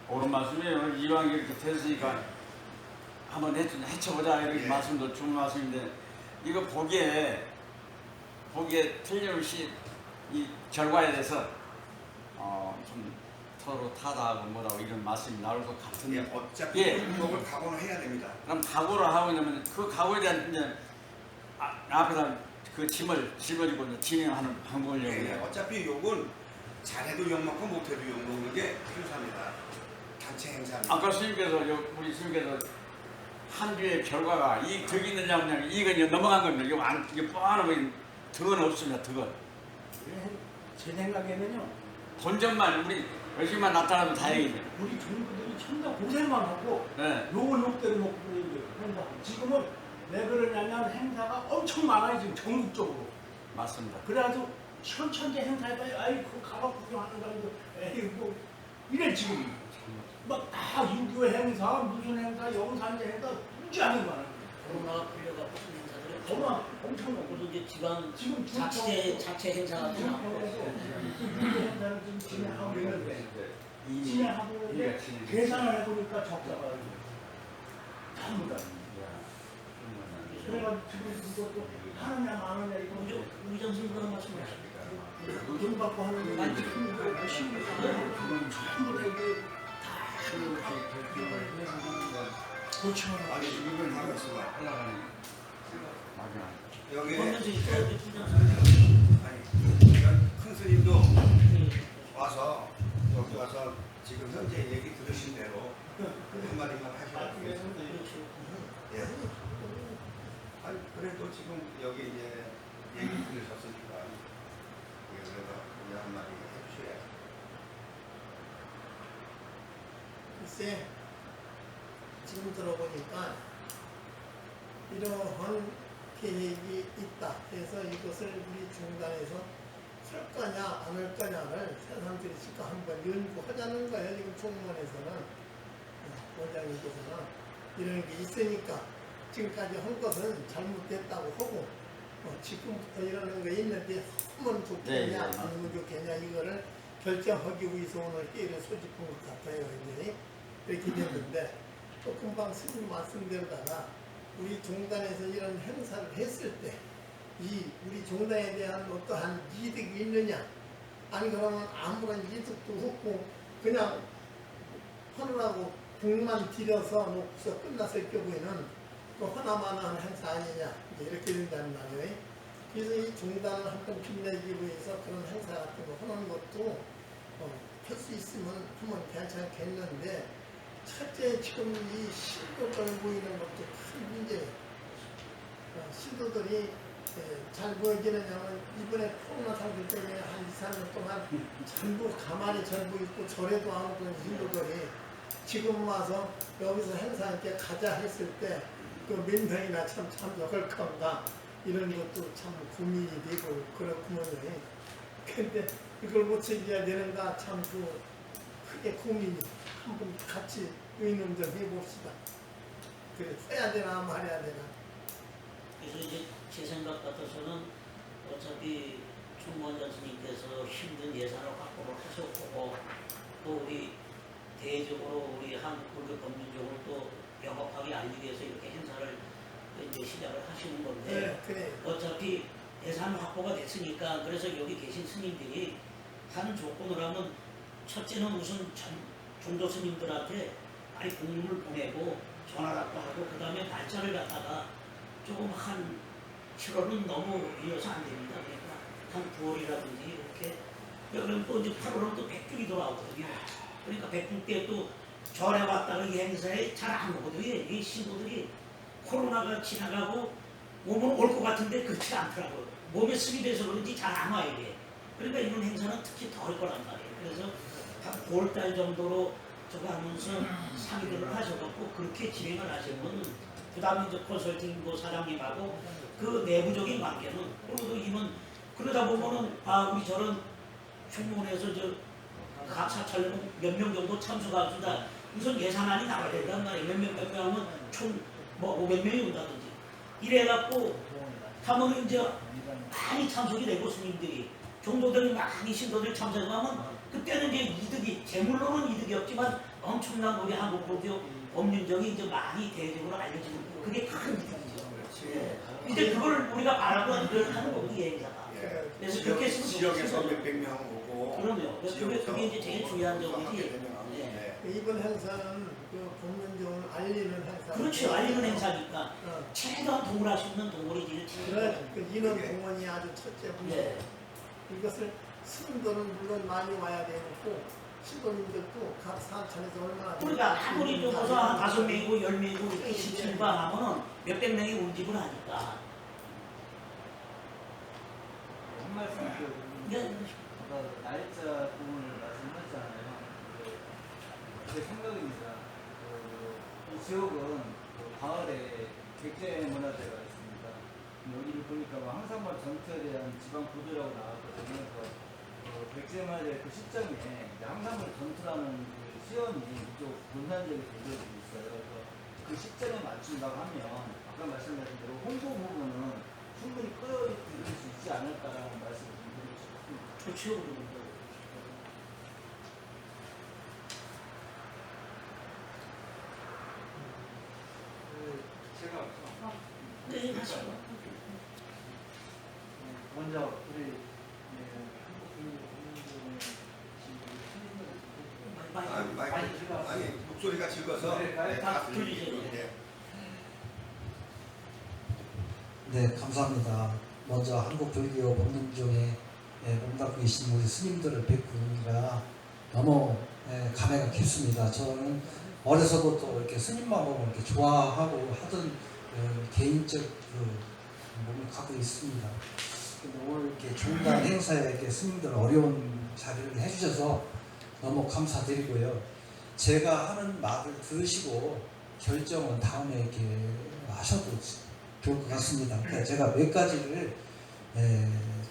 옳은 말씀이에요. 이왕 이렇게 됐으니까 한번 해쳐보자 이렇게 말씀도 좋은 말씀인데 이거 보기에 틀림없이 이 결과에 대해서 좀 서로 타다하고 뭐라고 이런 말씀이 나올 것 같은데 어차피 예. 그걸 각오는 해야 됩니다. 그럼 각오를 하고 있냐면 그 각오에 대한 이제 앞에다 그 짐을 짊어지고 이제 진행하는 방법을 예, 얘기해요. 어차피 욕은 잘해도 욕 먹고 못해도 욕 먹는 게 필요합니다. 단체 행사입니다. 아까 스님께서 우리 스님께서 한 주의 결과가 이 덕이 있느냐 없느냐 이건 이제 넘어간 겁니다. 이게 뻔하면 덕은 없습니다. 덕은 제 생각에는요, 본전만 우리 열심히만 나타나면 다행이죠. 우리 정부들이 참나 고생만 하고 네. 욕을 욕대로 먹고 행사하고 지금은 왜 그러냐면 행사가 엄청 많아요 지금 전국적으로. 맞습니다. 그래가지고 천천히 행사해봐야 아이 그 가방 구경하는 사람도 에이 뭐 이래 지금 막다 6.25 행사 무슨 행사 영산제 행사 무지하게 많아요. 코로나가 풀려가 무슨 행사들이 정말 엄청나고 그래서 이제 지방 지금 자체 행사가 중평에서 6.25 행사를 지금 진행하고 있는데 이 진행하고 있는데 계산을 해보니까 적자가 전부 다. 그래가지고 지금 이것도 하느냐 마느냐 이거 우리 정신 그런 말씀하십니까? 돈 받고 하는 거 아니고 열심히 하는 전부 다 이게 그렇죠. 아니 이걸 하고 있어요. 올라가는 맞아. 여기 그러면서 이제 아니 이런 큰 스님도 와서 여기 와서 지금 현재 얘기 들으신 대로 한마디만 하시라고 예. 아니 그래도 지금 여기 이제 얘기 들으셨으니까 예, 그래도 우리 한마디 해주셔야죠. 글쎄, 지금 들어보니까 이러한 계획이 있다. 그래서 이것을 우리 중단에서 할 거냐 안 할 거냐를 사람들이 지금 한번 연구하자는 거예요. 지금 총무원에서는 원장님께서는 이런 게 있으니까 지금까지 한 것은 잘못됐다고 하고 지금부터 이러는 거 있는데 하면 좋겠냐 안 하면 좋겠냐 이거를 결정하기 위해서 오늘 끼를 소집한 것 같아요. 이제 이렇게 됐는데 또 금방 스님 말씀대로다가 우리 종단에서 이런 행사를 했을 때 이 우리 종단에 대한 어떠한 이득이 있느냐 아니 그러면 아무런 이득도 없고 그냥 하느라고 공만 들여서 놓고서 끝났을 경우에는 또 하나만한 행사 아니냐 이제 이렇게 된다는 말이에요. 그래서 이 종단을 한번 빛내기 위해서 그런 행사 같은 거 하는 것도 할 수 있으면 하면 괜찮겠는데 첫째 지금 이 신도들 보이는 것도 큰 문제예요. 신도들이 잘 보여지느냐면 이번에 코로나 상태 때문에 한 2, 3년 동안 전부 가만히 전부 있고 절에도 안 오던 신도들이 지금 와서 여기서 행사할 때 가자 했을 때 그 몇 명이나 참 참석할 건가 이런 것도 참 고민이 되고 그렇구먼요. 근데 이걸 못 챙겨야 되는가 참 크게 고민이 한번 같이 의논 좀 해봅시다. 그래 써야 되나 말해야 되나. 그래서 이제 제 생각 같아서는 어차피 총무원장 스님께서 힘든 예산을 확보를 하셨고 또 우리 대외적으로 우리 한국을 법률적으로 또 명확하게 알리기 위해서 이렇게 행사를 이제 시작을 하시는 건데 네, 그래. 어차피 예산 확보가 됐으니까 그래서 여기 계신 스님들이 하는 조건을 하면 첫째는 우선 종도 스님들한테 많이 공문을 보내고 전화라도 하고 그 다음에 날짜를 갖다가 조금 한 7월은 너무 이어서 안 됩니다. 그러니까 한 9월이라든지 이렇게 그럼 또 이제 8월은 또 백중이 돌아오거든요. 그러니까 백중 때 또 절에 왔다가 이 행사에 잘 안 오거든요. 이 신부들이 코로나가 지나가고 몸은 올 것 같은데 그렇지 않더라고요. 몸에 습이 돼서 그런지 잘 안 와요 이게. 그러니까 이런 행사는 특히 더 할 거란 말이에요. 그래서 한 9월달 정도로 저거 하면서 상의를 하셔갖고 그렇게 진행을 하시면 그 다음에 이제 컨설팅 사장님하고 그 내부적인 관계는 그러도 이면 그러다 보면은 우리 저런 총무원에서 각 사찰 몇 명 정도 참석합시다. 우선 예산안이 나와야 된단 말이에요. 몇 명 하면 총 뭐 500명이 온다든지 이래갖고 하면 이제 많이 참석이 되고 스님들이 종도들이 많이 신도들이 참석하면 그때는 이제 이득이 재물로는 이득이 없지만 엄청난 우리 한국 법률적이 이제 많이 대외적으로 알려지는 그게 큰 이득이죠. 근데 그걸 우리가 바라고 하는 거고 이 행사가. 예. 그래서 그렇게 했으면 지역에서 좋겠어요. 몇백 명 오고 그럼요. 그게 이제 제일 중요한 점이지. 네. 이번 행사는 그 법문종을 알리는 행사. 그렇죠. 알리는 행사니까 어. 최대한 동원할 수 있는 동원이 제일 그래, 그 인원 동원이 아주 첫째 문제. 예. 이것을 스님들은 물론 많이 와야 되고 신도님들도 각 사찰에서 얼마나 우리가 아무리 적어서 한 5명이고 10명이고 이렇게 시칠과 하면은 몇백 명이 온 집을 하니까. 한 말씀 예. 날짜 부분을 말씀하셨잖아요. 제 생각입니다. 이 지역은 가을에 백제 문화재가 있습니다. 여기를 보니까 항상 전투에 대한 지방 구조라고 나왔거든요. 백제 문화재 그 시점에 항상을 전투라는 그 시연이 이쪽 본산 지역에 되어지고 있어요. 그래서 그 시점에 맞춘다고 하면 아까 말씀하신 대로 홍보 부분은 충분히 끌어들일 수 있지 않을까라는 말씀을 좀 드리고 싶습니다. 좋죠. 제가 네, 하시죠. 먼저 우리 아니 목소리가 즐거서 다 들리세요. 네, 감사합니다. 먼저 한국불교 법문종에 몸담고 계신 우리 스님들을 뵙고가 너무 감회가 깊습니다. 저는 어려서부터 이렇게 스님만 보면 이렇게 좋아하고 하던 개인적 몸을 갖고 있습니다. 근데 오늘 이렇게 종단 행사에 이렇게 스님들 어려운 자리를 해주셔서 너무 감사드리고요. 제가 하는 말을 들으시고 결정은 다음에 이렇게 하셔도 좋을 것 같습니다. 그러니까 제가 몇 가지를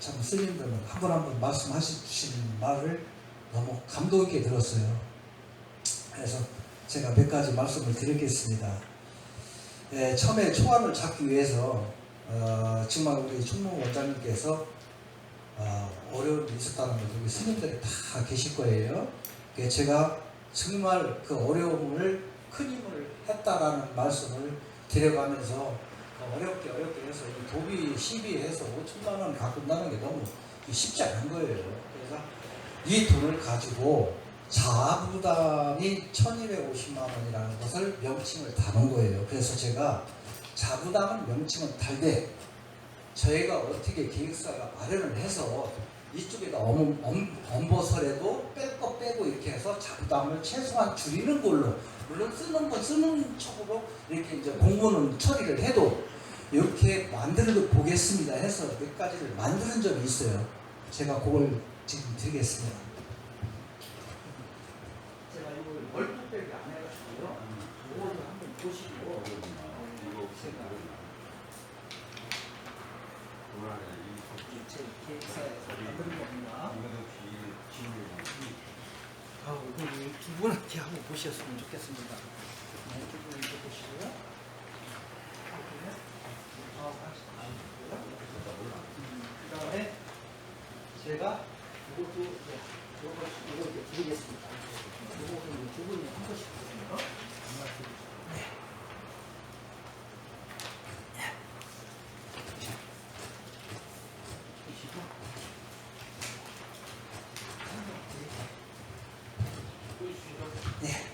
참 스님들은 한 번 한 번 말씀하시는 말을 너무 감동 있게 들었어요. 그래서 제가 몇 가지 말씀을 드리겠습니다. 처음에 초안을 잡기 위해서 정말 우리 총무 원장님께서 어려움이 있었다는 걸 우리 스님들이 다 계실 거예요. 제가 정말 그 어려움을 큰 힘을 했다라는 말씀을 드려가면서 어렵게 해서 이 도비 시비해서 5천만 원 갖고 나는 게 너무 쉽지 않은 거예요. 그래서 이 돈을 가지고 자부담이 1250만 원이라는 것을 명칭을 다는 거예요. 그래서 제가 자부담은 명칭을 달되 저희가 어떻게 기획사가 마련을 해서 이쪽에다 엄버설에도 뺄 거 빼고 이렇게 해서 자부담을 최소한 줄이는 걸로, 물론 쓰는 건 쓰는 척으로 이렇게 이제 공문은 처리를 해도 이렇게 만들어 보겠습니다 해서 몇 가지를 만드는 점이 있어요. 제가 그걸 지금 드리겠습니다. 제가 이걸 멀뚱하게 안 해가지고요. 이거를 한번 보시고 제가 제 기획사에서 만든 겁니다. 두 분한테 한번 보셨으면 좋겠습니다. 두 분 이렇게 보시고요. 그 다음에 제가 이것도 이렇게 드리겠습니다. 이거는 두 분이 한 번씩 보세요. 네. 네.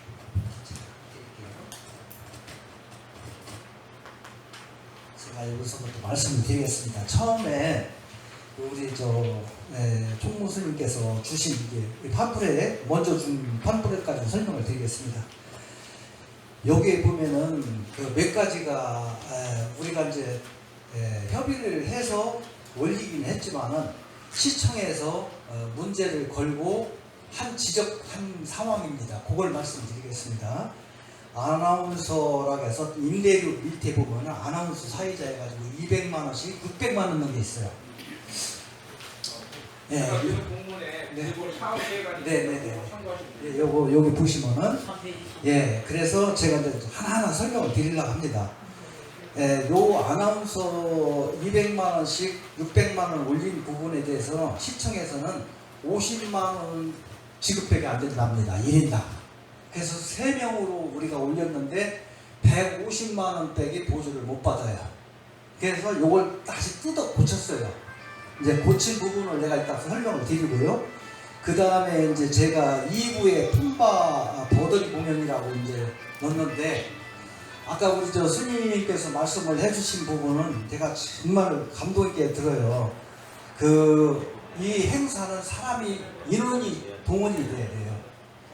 제가 여기서부터 말씀을 드리겠습니다. 처음에 우리 총무 스님께서 주신 이게 팜플렛, 먼저 준 팜플렛까지 설명을 드리겠습니다. 여기에 보면은 그 몇 가지가 우리가 이제 협의를 해서 올리긴 했지만은 시청에서 문제를 걸고 지적한 상황입니다. 그걸 말씀드리겠습니다. 아나운서라고 해서 임대료 밑에 보면 아나운서 사회자 해가지고 200만원씩 600만원 넣은 게 있어요. 네. 공문에 일본 사업계획안이 네, 여기 보시면은 그래서 제가 이제 하나하나 설명을 드리려고 합니다. 요 아나운서 200만원씩 600만원 올린 부분에 대해서 시청에서는 50만원 지급밖에 안 된답니다. 1인당. 그래서 3명으로 우리가 올렸는데 150만원 빼기 보조를 못 받아요. 그래서 요걸 다시 뜯어 고쳤어요. 이제 고친 부분을 내가 이따 설명을 드리고요. 그 다음에 이제 제가 2부에 품바 버더리 공연이라고 이제 넣었는데, 아까 우리 저 스님께서 말씀을 해주신 부분은 제가 정말 감동 있게 들어요. 이 행사는 사람이 인원이 동원이 돼야 돼요.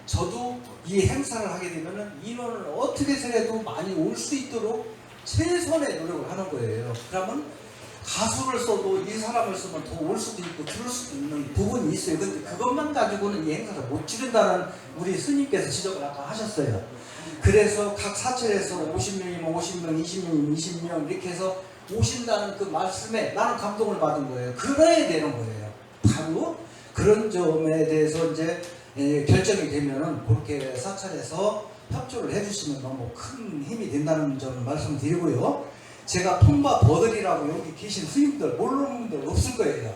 저도 이 행사를 하게 되면은 인원을 어떻게 해서라도 많이 올 수 있도록 최선의 노력을 하는 거예요. 그러면 가수를 써도 이 사람을 쓰면 더 올 수도 있고 들을 수도 있는 부분이 있어요. 근데 그것만 가지고는 이 행사를 못 치른다는 우리 스님께서 지적을 아까 하셨어요. 그래서 각 사찰에서 50명이면 50명, 20명이면 20명 이렇게 해서 오신다는 그 말씀에 나는 감동을 받은 거예요. 그래야 되는 거예요. 바로 그런 점에 대해서 이제 결정이 되면은 그렇게 사찰에서 협조를 해주시면 너무 큰 힘이 된다는 점을 말씀드리고요. 제가 품바 버들이라고 여기 계신 스님들 모르는 분들 없을 거예요.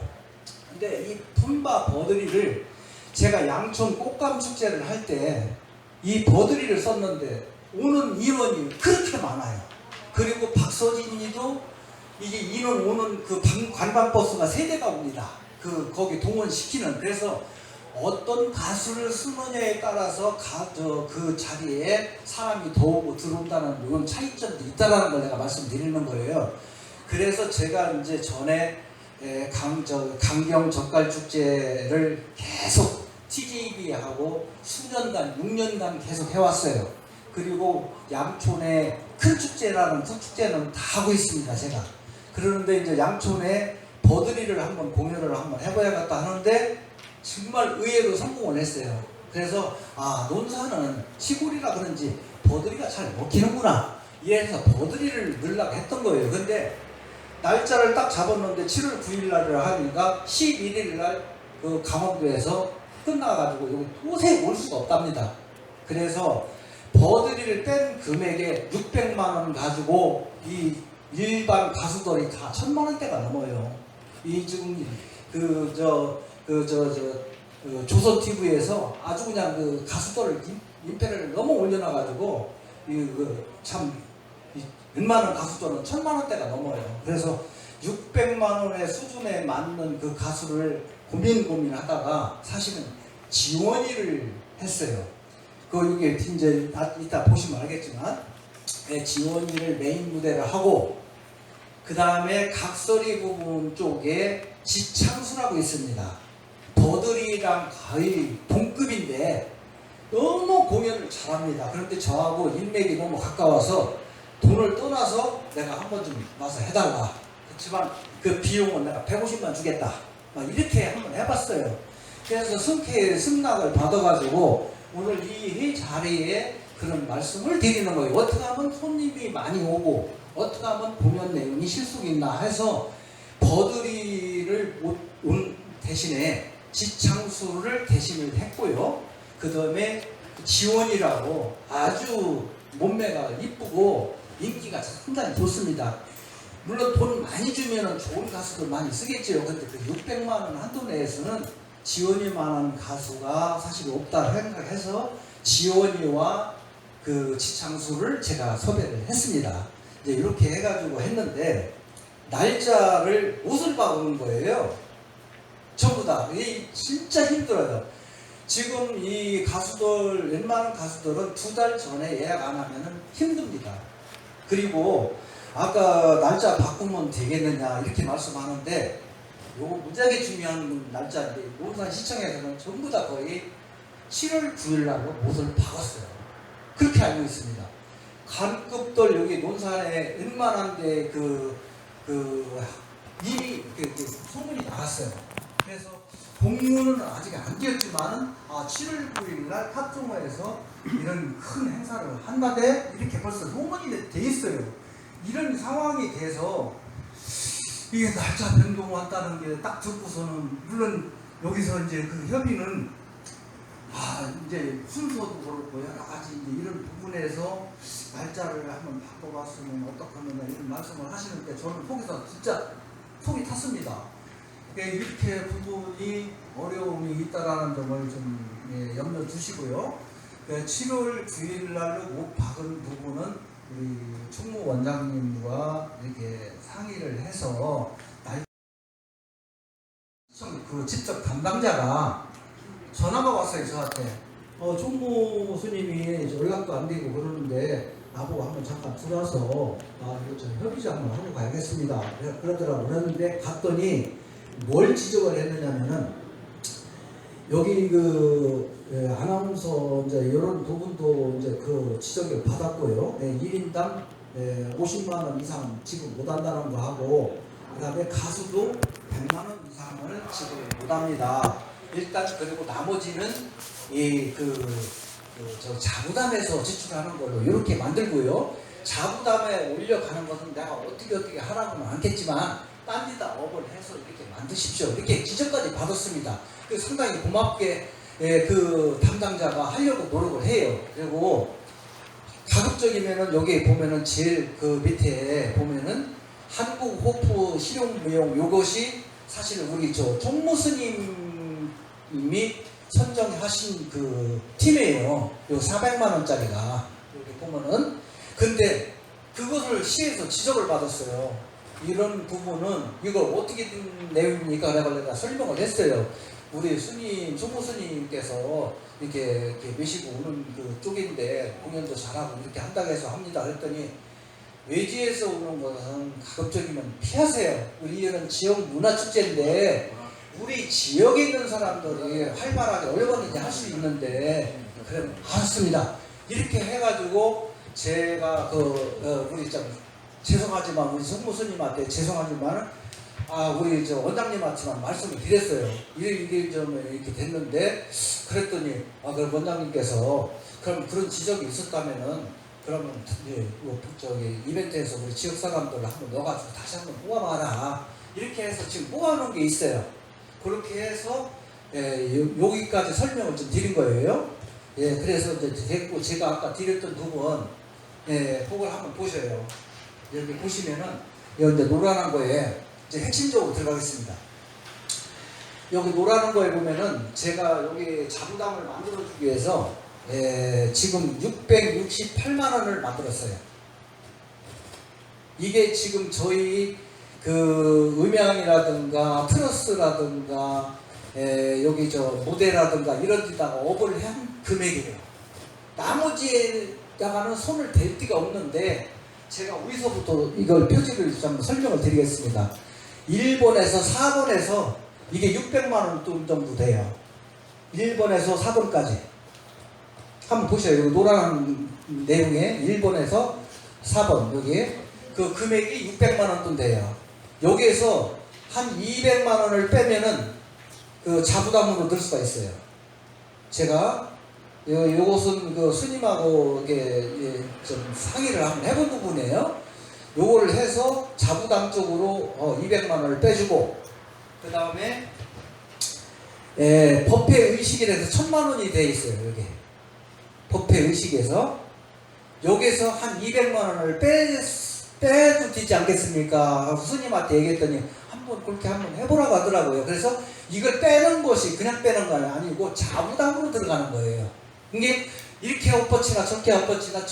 근데 이 품바 버들이를 제가 양촌 꽃감 축제를 할 때 이 버들이를 썼는데 오는 인원이 그렇게 많아요. 그리고 박서진이도 이게 인원 오는 그 관광버스가 3대가 옵니다. 거기 동원시키는. 그래서 어떤 가수를 쓰느냐에 따라서 그 자리에 사람이 더 오고 들어온다는 이런 차이점도 있다는 걸 내가 말씀드리는 거예요. 그래서 제가 이제 전에 강경 젓갈축제를 계속 TJB하고 수년간 6년간 계속 해왔어요. 그리고 양촌에 큰 축제라는 축제는 다 하고 있습니다, 제가. 그러는데 이제 양촌에 버들이를 한번 공연을 한번 해봐야겠다 하는데 정말 의외로 성공을 했어요. 그래서 논산은 시골이라 그런지 버들이가 잘 먹히는구나 이래서 버들이를 넣으려고 했던 거예요. 근데 날짜를 딱 잡았는데 7월 9일 날을 하니까 11일 날 그 강원도에서 끝나가지고 여기 도저히 올 수가 없답니다. 그래서 버들이를 뺀 금액에 600만 원 가지고 이 일반 가수들이 다 1000만 원대가 넘어요. 이 지금 조선 TV에서 아주 그냥 그 가수들 인패를 너무 올려놔가지고 참 웬만한 가수들은 1000만 원대가 넘어요. 그래서 600만 원의 수준에 맞는 그 가수를 고민하다가 사실은 지원이를 했어요. 이게 이제 이따 보시면 알겠지만 지원이를 메인 무대를 하고 그 다음에 각설이 부분 쪽에 지창수라고 있습니다. 버들이랑 거의 동급인데 너무 공연을 잘합니다. 그런데 저하고 인맥이 너무 가까워서 돈을 떠나서 내가 한번 좀 와서 해달라. 그렇지만 그 비용은 내가 150만 주겠다. 막 이렇게 한번 해봤어요. 그래서 승낙을 받아가지고 오늘 이 자리에 그런 말씀을 드리는 거예요. 어떻게 하면 손님이 많이 오고 어떻게 하면 공연 내용이 실속이 있나 해서 버들이를 못 온 대신에 지창수를 대신을 했고요. 그 다음에 지원이라고 아주 몸매가 이쁘고 인기가 상당히 좋습니다. 물론 돈 많이 주면 좋은 가수들 많이 쓰겠죠. 근데 그 600만 원 한도 내에서는 지원이만한 가수가 사실 없다 생각해서 지원이와 그 지창수를 제가 섭외를 했습니다. 이제 이렇게 해가지고 했는데 날짜를 옷을 박은 거예요. 전부 다. 이게 진짜 힘들어요. 지금 이 가수들, 웬만한 가수들은 2달 전에 예약 안 하면 힘듭니다. 그리고 아까 날짜 바꾸면 되겠느냐 이렇게 말씀하는데 요거 무지하게 중요한 날짜인데 논산 시청에서는 전부 다 거의 7월 9일 날로 못을 박았어요. 그렇게 알고 있습니다. 간급들 여기 논산에 웬만한데 이미 소문이 나갔어요. 그래서 공문은 아직 안 되었지만은 7월 9일 날 탑종호에서 이런 큰 행사를 한다대 이렇게 벌써 소문이 돼 있어요. 이런 상황이 돼서 이게 날짜 변동한다는 게 딱 듣고서는 물론 여기서 이제 그 협의는 이제 순서도 그렇고 여러 가지 이제 이런 부분에서 날짜를 한번 바꿔봤으면 어떡하느냐 이런 말씀을 하시는데 저는 거기서 진짜 속이 탔습니다. 이렇게 부분이 어려움이 있다라는 점을 좀 염려 주시고요. 7월 9일 날로 못 박은 부분은 우리 총무원장님과 이렇게 상의를 해서 그 직접 담당자가 전화가 왔어요 저한테. 총무 스님이 연락도 안 되고 그러는데 나보고 한번 잠깐 들어와서 이거 좀 협의 좀 한번 하고 가야겠습니다. 그러더라고. 그랬는데 갔더니 뭘 지적을 했느냐면은 여기 아나운서 이제 이런 부분도 이제 그 지적을 받았고요. 1인당 50만 원 이상 지급 못 한다는 거 하고, 그다음에 가수도 100만 원 이상을 지급 못 합니다. 일단 그리고 나머지는 저 자부담에서 지출하는 걸로 이렇게 만들고요. 자부담에 올려가는 것은 내가 어떻게 하라고는 않겠지만 딴 데다 업을 해서 이렇게 만드십시오. 이렇게 지적까지 받았습니다. 상당히 고맙게 그 담당자가 하려고 노력을 해요. 그리고 가급적이면은 여기 보면은 제일 그 밑에 보면은 한국 호프 실용무용 요것이 사실 우리 저 총무 스님이 선정하신 그 팀이에요. 요 400만 원짜리가 여기 보면은. 근데 그것을 시에서 지적을 받았어요. 이런 부분은 이걸 어떻게 된 내용입니까? 내가 설명을 했어요. 우리 스님, 총무 스님께서 이렇게 메시고 오는 그 쪽인데 공연도 잘하고 이렇게 한다고 해서 합니다. 그랬더니 외지에서 오는 것은 가급적이면 피하세요. 우리는 지역 문화축제인데 우리 지역에 있는 사람들이 활발하게 얼마든지 할 수 있는데, 그럼 알았습니다. 이렇게 해가지고 제가 우리 좀 죄송하지만 우리 성모스님한테 죄송하지만 우리 저 원장님한테만 말씀을 드렸어요. 이래 좀 이렇게 됐는데, 그랬더니 그럼 원장님께서 그럼 그런 지적이 있었다면은 그러면 저기 이벤트에서 우리 지역 사람들을 한번 넣어가지고 다시 한번 뽑아봐라. 이렇게 해서 지금 뽑아놓은 게 있어요. 그렇게 해서 여기까지 설명을 좀 드린 거예요. 그래서 이제 됐고, 제가 아까 드렸던 부분 그걸 한번 보셔요. 여기 보시면은 여기 이제 노란한 거에 이제 핵심적으로 들어가겠습니다. 여기 노란한 거에 보면은 제가 여기 자부담을 만들어주기 위해서 지금 668만 원을 만들었어요. 이게 지금 저희 그 음향이라든가 트러스라든가 여기 저 무대라든가 이런 데다가 업을 한 금액이에요. 나머지에다가는 손을 댈 데가 없는데 제가 어디서부터 이걸 표지를 좀 설명을 드리겠습니다. 1번에서 4번에서 이게 600만 원 정도 돼요. 1번에서 4번까지 한번 보셔요. 여기 노란 내용에 1번에서 4번 여기에 그 금액이 600만 원 돈 돼요. 여기에서 한 200만 원을 빼면은 그 자부담으로 들 수가 있어요. 제가 요것은 그 스님하고 이게 좀 상의를 한번 해본 부분이에요. 요거를 해서 자부담 쪽으로 200만 원을 빼주고, 그 다음에 법회 의식이라서 1000만 원이 돼 있어요. 여기 법회 의식에서 여기서 한 200만 원을 빼도 되지 않겠습니까? 스님한테 얘기했더니 한번 그렇게 한번 해보라고 하더라고요. 그래서 이걸 빼는 것이 그냥 빼는 건 아니고 자부담으로 들어가는 거예요. 이게 이렇게 엎어치나 저렇게 엎어치나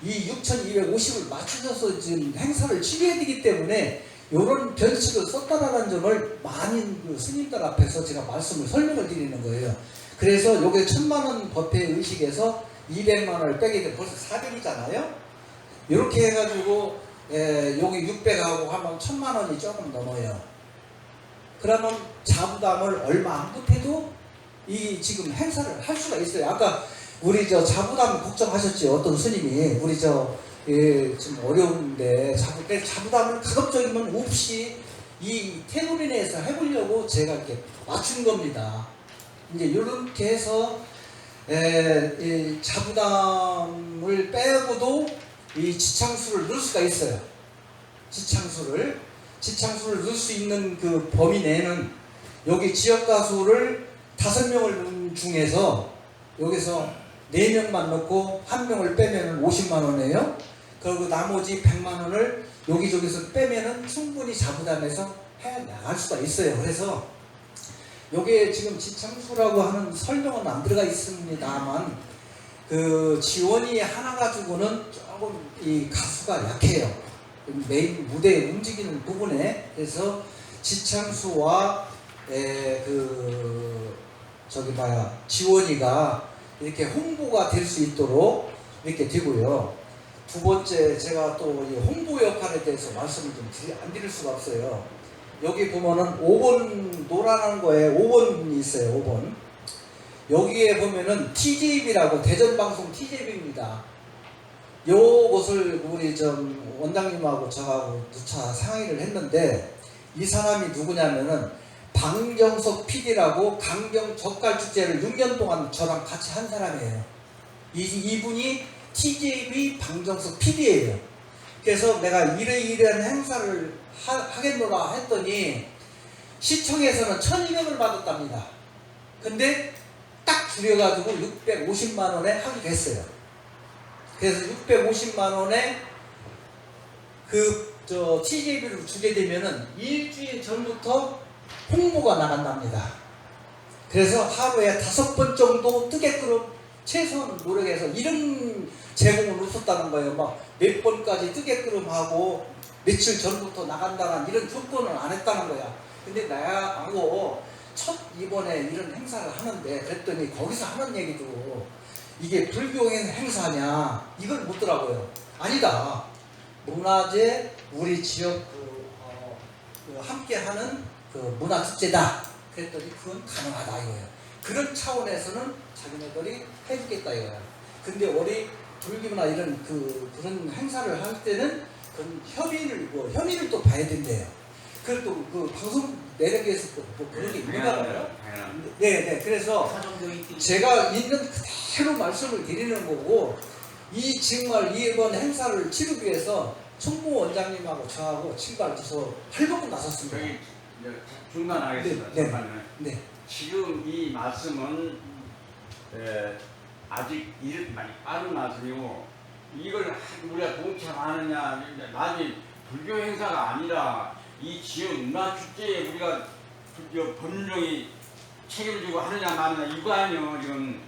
이 6,250을 맞춰줘서 지금 행사를 치러야 되기 때문에 이런 변칙을 썼다라는 점을 많은 그 스님들 앞에서 제가 설명을 드리는 거예요. 그래서 요게 1000만 원 법회 의식에서 200만 원을 빼게 되면 벌써 400이잖아요. 이렇게 해가지고 여기 600하고 하면 1000만 원이 조금 넘어요. 그러면 자부담을 얼마 안 붙여도 이 지금 행사를 할 수가 있어요. 아까 우리 저 자부담 걱정하셨죠. 어떤 스님이 우리 좀 어려운데 자부담을 가급적이면 없이 이 테두리 내에서 해보려고 제가 이렇게 맞춘 겁니다. 이제 이렇게 해서 이 자부담을 빼고도 이 지창수를 넣을 수가 있어요. 지창수를 넣을 수 있는 그 범위 내에는 여기 지역 가수를 5명을 중에서 여기서 4명만 넣고 1명을 빼면은 50만 원이에요. 그리고 나머지 100만 원을 여기저기서 빼면은 충분히 자부담해서 해 나갈 수가 있어요. 그래서 여기에 지금 지창수라고 하는 설명은 안 들어가 있습니다만 그 지원이 하나 가지고는 조금 이 가수가 약해요. 메인 무대에 움직이는 부분에. 그래서 지창수와 지원이가 이렇게 홍보가 될 수 있도록 이렇게 되고요. 두 번째, 제가 또 이 홍보 역할에 대해서 말씀을 좀 안 드릴 수가 없어요. 여기 보면은 5번 노란한 거에 5번이 있어요. 5번. 여기에 보면은 TJB라고 대전방송 TJB입니다. 요것을 우리 좀 원장님하고 저하고 누차 상의를 했는데, 이 사람이 누구냐면은 방정석 PD라고 강경 젓갈축제를 6년 동안 저랑 같이 한 사람이에요. 이분이 TJB 방정석 PD예요. 그래서 내가 이러이러한 행사를 하겠노라 했더니 시청에서는 1,200을 받았답니다. 근데 딱 줄여가지고 650만 원에 하게 됐어요. 그래서 650만 원에 TJB를 주게 되면은 일주일 전부터 홍보가 나간답니다. 그래서 하루에 5번 정도 뜨게끔 최소한 노력해서 이런 제공을 웃었다는 거예요. 막 몇 번까지 뜨게끔 하고 며칠 전부터 나간다는 이런 조건을 안 했다는 거야. 근데 나하고 첫 이번에 이런 행사를 하는데, 그랬더니 거기서 하는 얘기도 이게 불교 행사냐 이걸 묻더라고요. 아니다. 문화재 우리 지역 함께하는 문화축제다. 그랬더니 그건 가능하다 이거예요. 그런 차원에서는 자기네들이 해주겠다 이거야. 근데 우리 불교나 이런 그런 행사를 할 때는 그런 협의를 또 봐야 된대요. 그리고 또 그 방송 내력에서 또 그런 게 있나 봐요. 네. 그래서 제가 있는 그대로 말씀을 드리는 거고, 정말 이번 행사를 치르기 위해서 총무 원장님하고 저하고 친구한테서 8번 나섰습니다. 저기 중단하겠습니다. 네. 잠깐만요. 네. 지금 이 말씀은 아직 많이 빠른 말씀이고, 이걸 우리가 동참하느냐, 나중에 불교 행사가 아니라 이 지역 문화축제에 우리가 법률령이 책임을 지고 하느냐 마느냐 이거 아니에요. 지금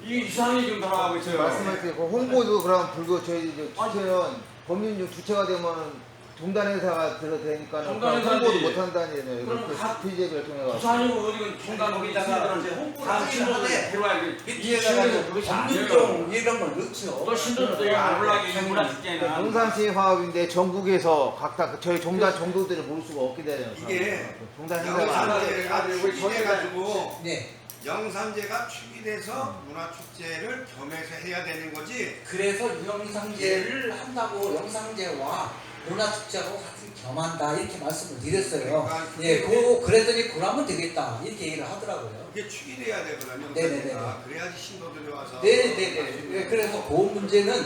이 이상이 지금 돌아가고 있어요. 말씀할 때 홍보도 그럼 불교 저희 주체는 법률령 주체가 되면 종단 행사가 들어도 되니까 홍보도 못 한다는 얘기예요. 그럼 각 TJB를 통해 가지고. 부산이고 어디건 중간 거기다가 홍보를 신도들 데려와야지. 밑에다가 그것이 안 돼요. 검문종 이런 걸 넣죠. 또 신도들도 안 올라가게 문화축제는 농산시 화합인데 전국에서 각다 저희 종단 정도들을 모를 수가 없게 되잖아요. 이게 종단 행사가 안 돼요. 영산제가 축이돼가지고 네. 영산제가 축이돼서 문화축제를 겸해서 해야 되는 거지. 그래서 영상제를 한다고 영상제와 문화축제하고 같이 겸한다 이렇게 말씀을 드렸어요. 그러니까 예, 그랬더니 그러면 되겠다 이렇게 얘기를 하더라고요. 이게 축이 돼야 되거든요. 네네네. 그래야지 신도들이 와서. 네네네. 그래서 그 문제는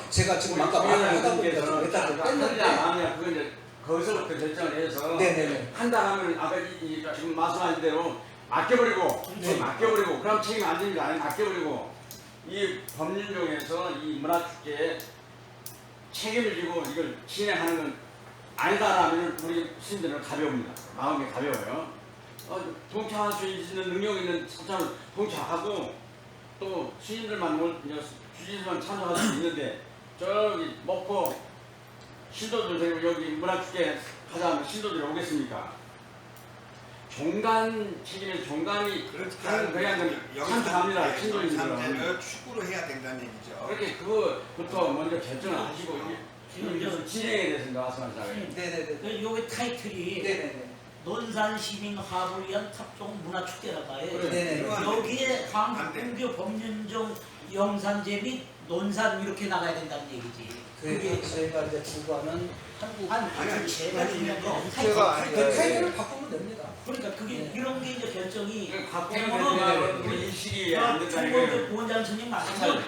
제가 지금 아까 말을 하다 보니까 좀 일단 좀 뺐는데. 아니야. 그건 이제 거기서부터 결정을 해서 네네네. 한다 하면 아까 지금 말씀하신 대로 맡겨버리고 네. 맡겨버리고 그럼 책임 안 집니다. 아니 맡겨버리고 이 법률령에서 이 문화축제에 책임을 지고 이걸 진행하는 건 아니다라면 우리 스님들은 가벼웁니다. 마음이 가벼워요. 동참할 수 있는 능력 있는 사람은 동참하고 또 스님들만 주지만 참석할 수 있는데 저기 먹고 신도들 데리고 여기 문화축제 하자면 신도들이 오겠습니까? 종단 책임에 종단이 하는 그냥 참석합니다. 신도님들은. 영산제를 축으로 해야 된다는 얘기죠. 그렇게 그거부터 먼저 결정을 하시고 이게 진행에 대해서 말씀하시잖아요. 네네네. 요게 타이틀이 네네네. 논산 시민 화합을 위한 탑종 문화축제라고 해요. 네네. 여기에 한국교 법륜종 영산제 및 논산 이렇게 나가야 된다는 얘기지. 그게 저희가 이제 주관은 아니 제가 중요한 건 주체가 아니라 타이틀을 바꾸면 됩니다. 그러니까 그게 이런 게 이제 결정이 갖고는 우리 인식이 안 된다는 거예요. 원장 선생님 말씀은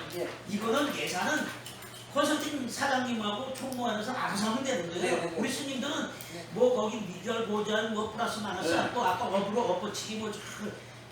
이거는 예산은 컨설팅 사장님하고 총무하면서 알아서 하면 되는 거예요. 네네. 우리 스님들은 뭐 거기 미결 고절 뭐 플러스 마이너스 또 아까 업으로 엎어치기 뭐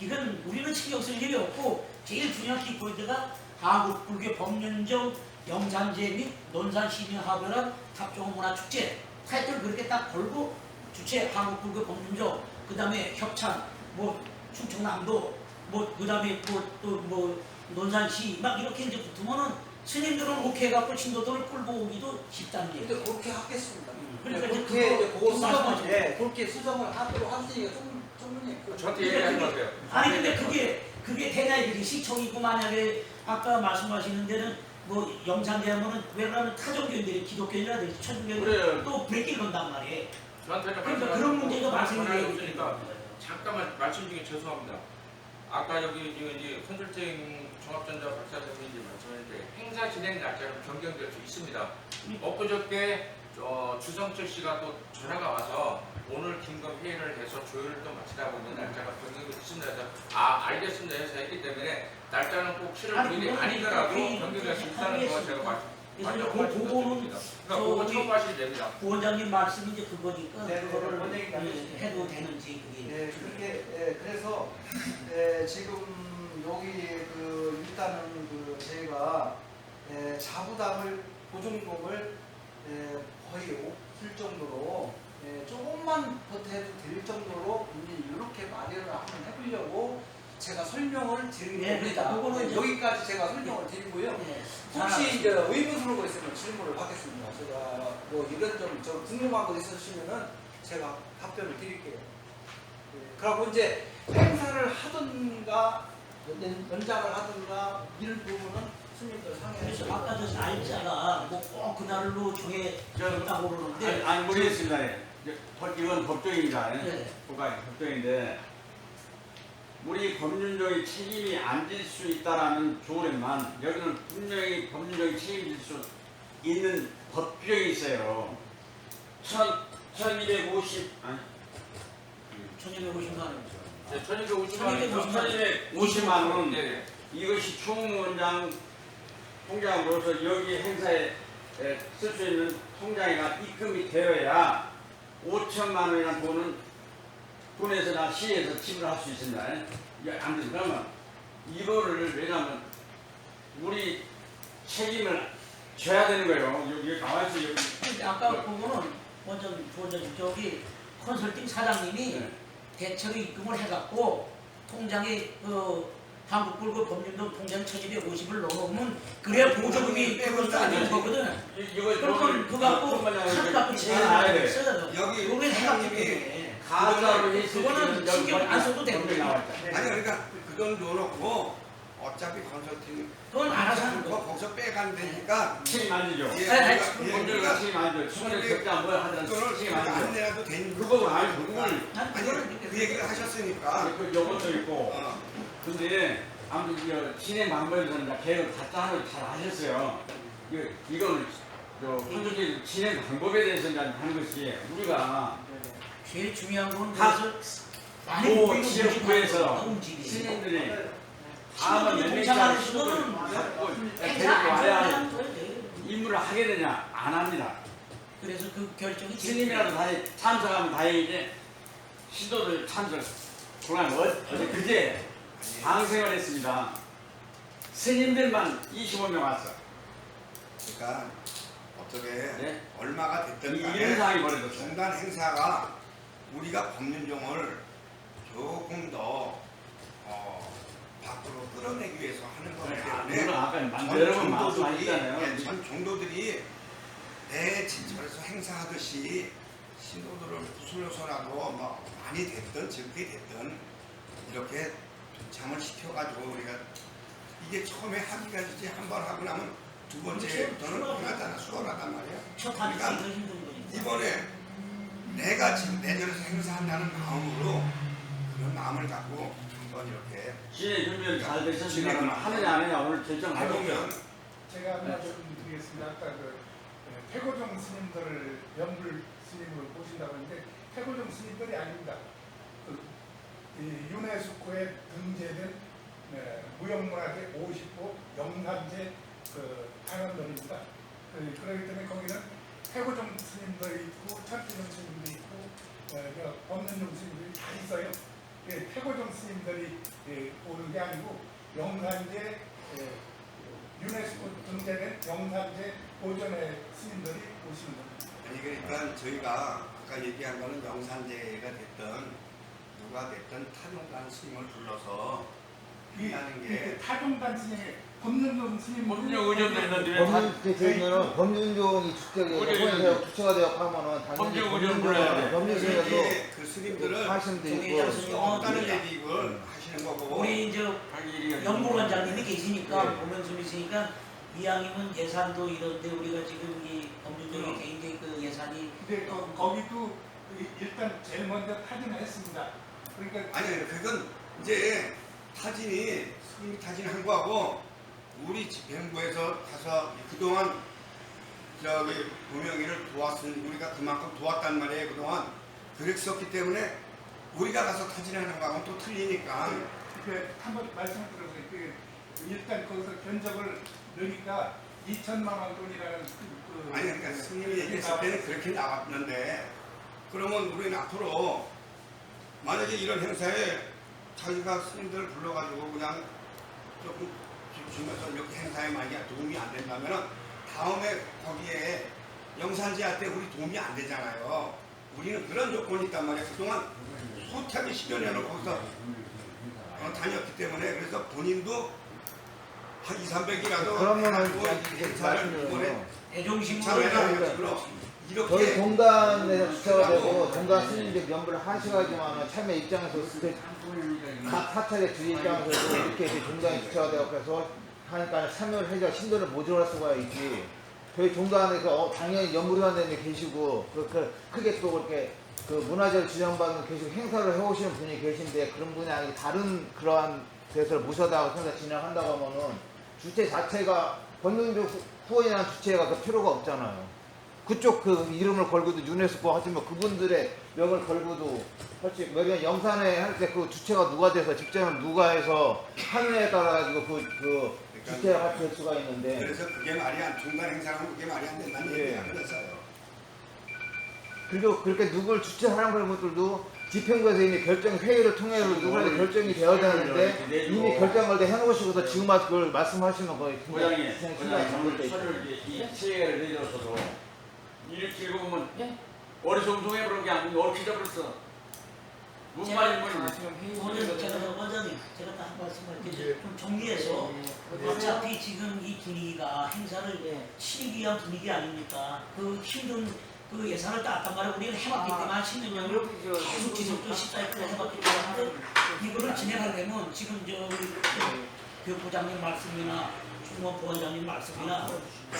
이건 우리는 신경 쓸 일이 없고 제일 중요한 키포인트가 한국 불교 법륜종 영산제 및 논산 시민 화합을 탑종 문화축제 타이틀 그렇게 딱 걸고 주체 한국 불교 법륜종 그 다음에 협찬 뭐 충청남도 뭐 그 다음에 또 뭐 논산시 막 이렇게 이제 붙으면은 스님들은 오케이 해갖고 신도들을 끌고 오기도 쉽다는 얘기. 근데 그렇게 하겠습니다. 그러니까 이제 그렇게 이제 그거 그거 수정을 말씀하시죠. 그렇게 수정을 하도록 하시니까 충분히 저한테 얘기하지 마세요. 아니 근데 그게 대략 시청이고 만약에 아까 말씀하시는 데는 뭐 영산대하면은 왜 그러면 타종교인들이 기독교인이라든지 천주교인들이 그래요. 또 브레이크를 건단 말이에요. 저한테는 그러니까 그런 문제가 발생이 되니까 잠깐만 말씀 중에 죄송합니다. 아까 여기 이제 컨설팅 종합전자 박사님이 이제 말씀하셨는데 행사 진행 날짜는 변경될 수 있습니다. 엊그저께 주성철 씨가 또 전화가 와서 오늘 긴급 회의를 해서 조율을 또 마치라고 있는 날짜가 변경이 있습니다. 그래서 알겠습니다 해서 했기 때문에 날짜는 꼭 7월 9일이 아니더라도 변경될 수 있다는 거 제가 완전 말씀드립니다. 그러니까 그거 참고하시면 됩니다. 부원장님 말씀이 이제 그거니까 네, 그거를 원장님 말씀이 해도 되는지 그게. 네, 그렇게 그래서 지금 여기 일단은 저희가 자부담을 보증금을 거의 없을 정도로 조금만 보태도 될 정도로 이제 이렇게 마련을 한번 해보려고 제가 설명을 드린 네, 겁니다. 그거는 이제- 여기까지 제가 설명을 드리고요. 네. 혹시 이제 의문스러운 거 있으면 질문을 받겠습니다. 제가 뭐 이런 저 궁금한 거 있으시면은 제가 답변을 드릴게요. 그리고 이제 행사를 하든가 연장을 하든가 이런 부분은 스님들 그래서 상의해서 아까 저 날짜가 뭐 꼭 그날로 정했다고 그러는데 아니 모르겠습니다. 이건 법정입니다. 네. 법정인데 우리 법률적인 책임이 안 질 수 있다라는 조례만 여기는 분명히 법률적인 책임이 질 수 있는 법규정이 있어요. 1250 아니 1250만 원. 1250만 원. 네. 이것이 총무원장 통장으로서 여기 행사에 쓸 수 있는 통장이나 입금이 되어야 5천만 원이라는 돈에서나 시에서 지불할 수 있습니다. 안 돼. 그러면 이거를 왜냐하면 우리 책임을 져야 되는 거예요. 여기 나와있어 여기. 근데 아까 그거는 부원장님 저기 컨설팅 사장님이 네. 대체로 입금을 해갖고 통장에 한국불급 법률금 통장 1250을 넣어놓으면 그래야 보조금이 그것도 아닌 거거든. 그러면 그거 갖고 카드 갖고 제한하야 돼. 여기 그걸 해갖기 사장님이 때문에 가짜로 했을 그거는 신경 안 써도 되는 법률이 거야. 나와있다. 아니 그러니까 그건 넣어놓고 어차피 컨설팅 그건 알아서 하는 거 거. 거기서 빼가면 되니까 책임 안 지죠. 예, 아니, 법률가 책임 안 지죠. 수건에 적자 뭐 하든 그거를 책임 안 안 지죠. 내라도 되는 그거 아니 그걸 난 아니 그거는 그 얘기를 하셨으니까 그 요것도 있고 어. 근데 아무튼 진행 방법에서는 이제 계획을 다 짜는 잘 하셨어요. 이거는 현재 진행 방법에 대해서 이제 하는 것이 우리가 제일 중요한 건 각 그래서 많이 모 모이는 지역구에서 움직이는 시민들이 신도들이 몇 동참하는 명이나 신도는 갖고 행사 데리고 안 와야 하는 거예요. 임무를 하게 되냐 안 합니다. 그래서 그 결정이 스님이라도 다행히 참석하면 다행이지 신도들 참석 그날 어제 그제 방생을 했습니다. 스님들만 25명 왔어. 그러니까 어떻게 네? 얼마가 됐든 이런 간에 상황이 벌어졌어요. 중단 행사가 우리가 법률종을 조금 더 밖으로 끌어내기 위해서 하는 거기 때문에 물론 아까 전 여러 번 종도들이 말씀하셨잖아요. 전 종도들이 내 진찰에서 행사하듯이 신도들을 구슬려서라도 뭐 많이 됐든 적게 됐든 이렇게 동참을 시켜가지고 우리가 이게 처음에 하기가 이제 한 번 하고 나면 두 번째부터는 편하잖아 수월하단 말이야. 첫 그러니까 단추가 힘든 거니까. 이번에 내가 지금 내년에서 행사한다는 마음으로 그런 마음을 갖고 한번 이렇게 진행 준비를 잘 되셨으면 하느냐 안 하느냐 오늘 결정하겠죠. 해보면 제가 한 말씀 드리겠습니다. 아까 태고종 스님들을 영불 스님으로 보신다고 했는데 태고종 스님들이 아닙니다. 유네스코에 등재된 무형문화재 50호 영산재 단원들입니다. 그렇기 때문에 거기는 태고종 스님들이 있고 천주종 스님들이 있고 법륜종 스님들이 다 있어요. 태고종 스님들이 오는 게 아니고 영산재 유네스코 등재된 영산재 보존의 스님들이 오시는 겁니다. 아니 그러니까 저희가 아까 얘기한 거는 영산제가 됐든 누가 됐든 타종단 스님을 불러서 하는 게 타종단 스님의 법륜종 스님 법륜 의존도 있는데 법륜 제도는 법륜종이 주택에 주체가 되어 하면은 당연히 법륜 의존 불러야 돼. 법륜종에서 그 스님들은 하시면 되고 없다는 얘기를 하시는 거고 우리 이제 연구원장님이 계시니까 네. 보면서 있으니까 이왕이면 예산도 이런데 우리가 지금 이 법률적인 개인적인 그 예산이 근데 거기도 일단 제일 먼저 타진을 했습니다. 그러니까 아니 그건 이제 타진이 스님이 타진한 거하고 우리 집행부에서 가서 그동안 저기 도명이를 도왔으니 우리가 그만큼 도왔단 말이에요. 그동안 그랬었기 때문에 우리가 가서 타진하는 거하고는 또 틀리니까. 그 한번 말씀을 들어보세요. 그 일단 거기서 견적을 넣으니까 2천만 원 돈이라는 아니 그러니까 스님이 얘기했을 때는 그렇게 나왔는데 그러면 우리는 앞으로 만약에 이런 행사에 자기가 스님들을 불러가지고 그냥 조금 주면서 이렇게 행사에 만약에 도움이 안 된다면 다음에 거기에 영산제 할 때 우리 도움이 안 되잖아요. 우리는 그런 조건이 있단 말이에요. 그동안 수차게 10여 년을 거기서 다녔기 때문에 그래서 본인도 한 2, 300이라도 그러면은 행사를 이번에 대중심으로 저희 이렇게 동단에서 주차가 되고 동단 스님들 연부를 하셔가지고만 참여 입장에서 각 사찰의 주의 입장에서도 이렇게 동단에 주차가 되고 그래서 하니까 참여를 해서 신도를 모집할 수가 있지. 저희 동단에서 당연히 연부위원장님이 계시고 그렇게 크게 또 그렇게 그 문화재를 지정받는 계속 행사를 해오시는 분이 계신데 그런 분이 아니고 다른 그러한 데서 모셔다가 행사 진행한다고 하면은 주체 자체가 권능적 후원이라는 주체가 그 필요가 없잖아요. 그쪽 그 이름을 걸고도 유네스코 하시면 그분들의 명을 걸고도 할수 있고 왜냐면 영산에 할 때 그 주체가 누가 돼서 직장을 누가 해서 하느냐에 따라 가지고 그 주체가 될 수가 있는데 그래서 그게 말이 안 중간 행사하면 그게 말이 안 된다는 예. 얘기가 그랬어요. 그리고 그렇게 누굴 주최하는 그런 것들도 집행부에서 이미 결정 회의를 통해서 누구한테 결정이 되어야 되는데 이미 결정을 다 해놓으시고서 지금 와서 그걸 말씀하시는 거예요. 고양이 서류를 이 체계를 내려서도 이렇게 읽어보면 어리송송해 그런 게 아니고 얽히져 버렸어. 무슨 말인지 오늘 제가 원장님 제가 딱 한 말씀 할게요. 좀 정리해서 어차피 지금 이 분위기가 행사를 치르기 위한 분위기 아닙니까? 그 힘든 그 예산을 땄단 말이에요. 우리는 해봤기 때문에 한 10년 년을 계속 지속적으로 14일 해봤기 때문에 이거를 진행하려면 지금 우리 교부장님 말씀이나 중원 부원장님 말씀이나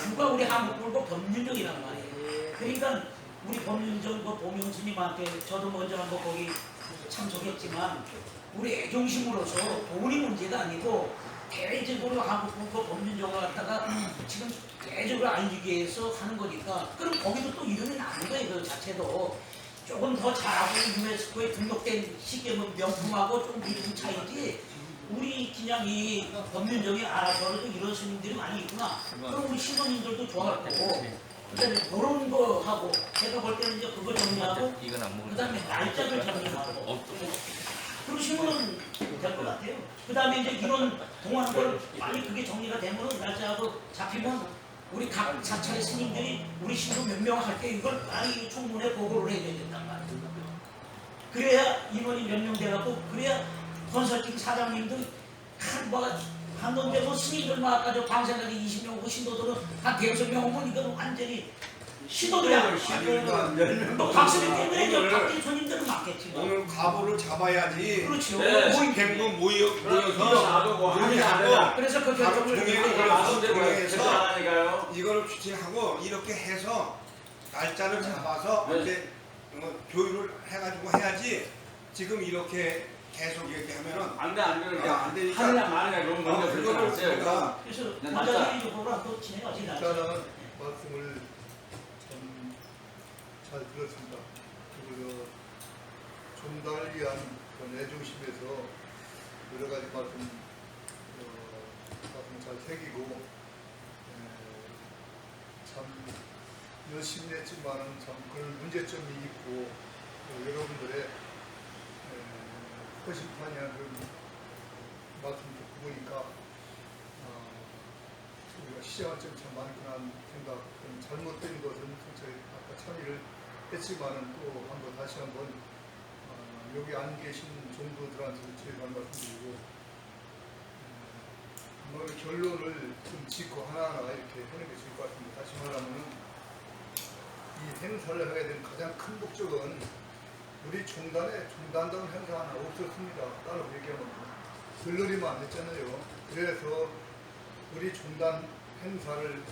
누가 우리 한국불고 법륜정이란 말이에요. 그러니까 우리 법륜정 그 보명스님한테 저도 먼저 한번 거기 참석했지만 우리 애종심으로서 돈이 문제가 아니고 대외적으로 한국불고 법륜정을 갖다가 지금 대외적으로 알리기 위해서 하는 거니까 그럼 거기도 또 이름이 나는 거예요. 그 자체도 조금 더 잘하고 유네스코에 등록된 시계문 명품하고 좀 이름 차이지 우리 그냥 이 법륜정이 알아서도 이런 스님들이 많이 있구나. 그럼 우리 신도님들도 좋아할 거고 그다음에 그런 거 하고 제가 볼 때는 이제 그거 정리하고 그다음에 날짜를 정리하고 그러시면 될 것 같아요. 그다음에 이제 이런 동하는 걸 빨리 그게 정리가 되면 날짜하고 잡히면 우리 각 사찰의 스님들이 우리 신도 몇 명 할 때 이걸 빨리 총문에 보고를 해야 된단 말이에요. 그래야 인원이 몇 명 돼갖고 그래야 컨설팅 사장님도 한 donde서 스님들만 아까 저 방생각이 20명 오고 신도들은 한 100명 오면 이건 완전히 신도들이야. 또 박수님 때문에 이제 각기 손님들은 많겠지. 오늘 가보를 잡아야지. 그렇죠. 집행부 모여서 논의하고 그래서 그 바로 결정을 종회를 걸어서 종회에서 하니까요. 이걸 추진하고 이렇게 해서 날짜를 잡아서 이제 교육을 해가지고 해야지 지금 이렇게 계속 얘기하면은 안 되니까 안 되니까 하느냐 마느냐 그런 건데 그거를 그렇지 않았어요. 우리가 그래서 날짜. 원장님이 이거를 또 진행하지 않죠. 일단은 말씀을 참 잘 들었습니다. 그리고 종단을 위한 그런 애중심에서 여러 가지 말씀 잘 새기고 참 열심히 했지만은 참 그런 문제점이 있고 여러분들의 허심탄회한 그런 말씀 듣고 보니까 우리가 시장할 점이 참 많구나 하는 생각, 잘못된 것은 솔직히 아까 참여를 했지만은 또 한번 다시 한번 여기 안 계신 종도들한테 죄송한 말씀드리고 뭐 결론을 좀 짓고 하나하나 이렇게 하는 게 좋을 것 같습니다. 다시 말하면 이 행사를 하게 된 가장 큰 목적은 우리 종단에 종단다운 행사 하나 없었습니다. 따로 얘기하면 들러리만 했잖아요. 그래서 우리 종단 행사를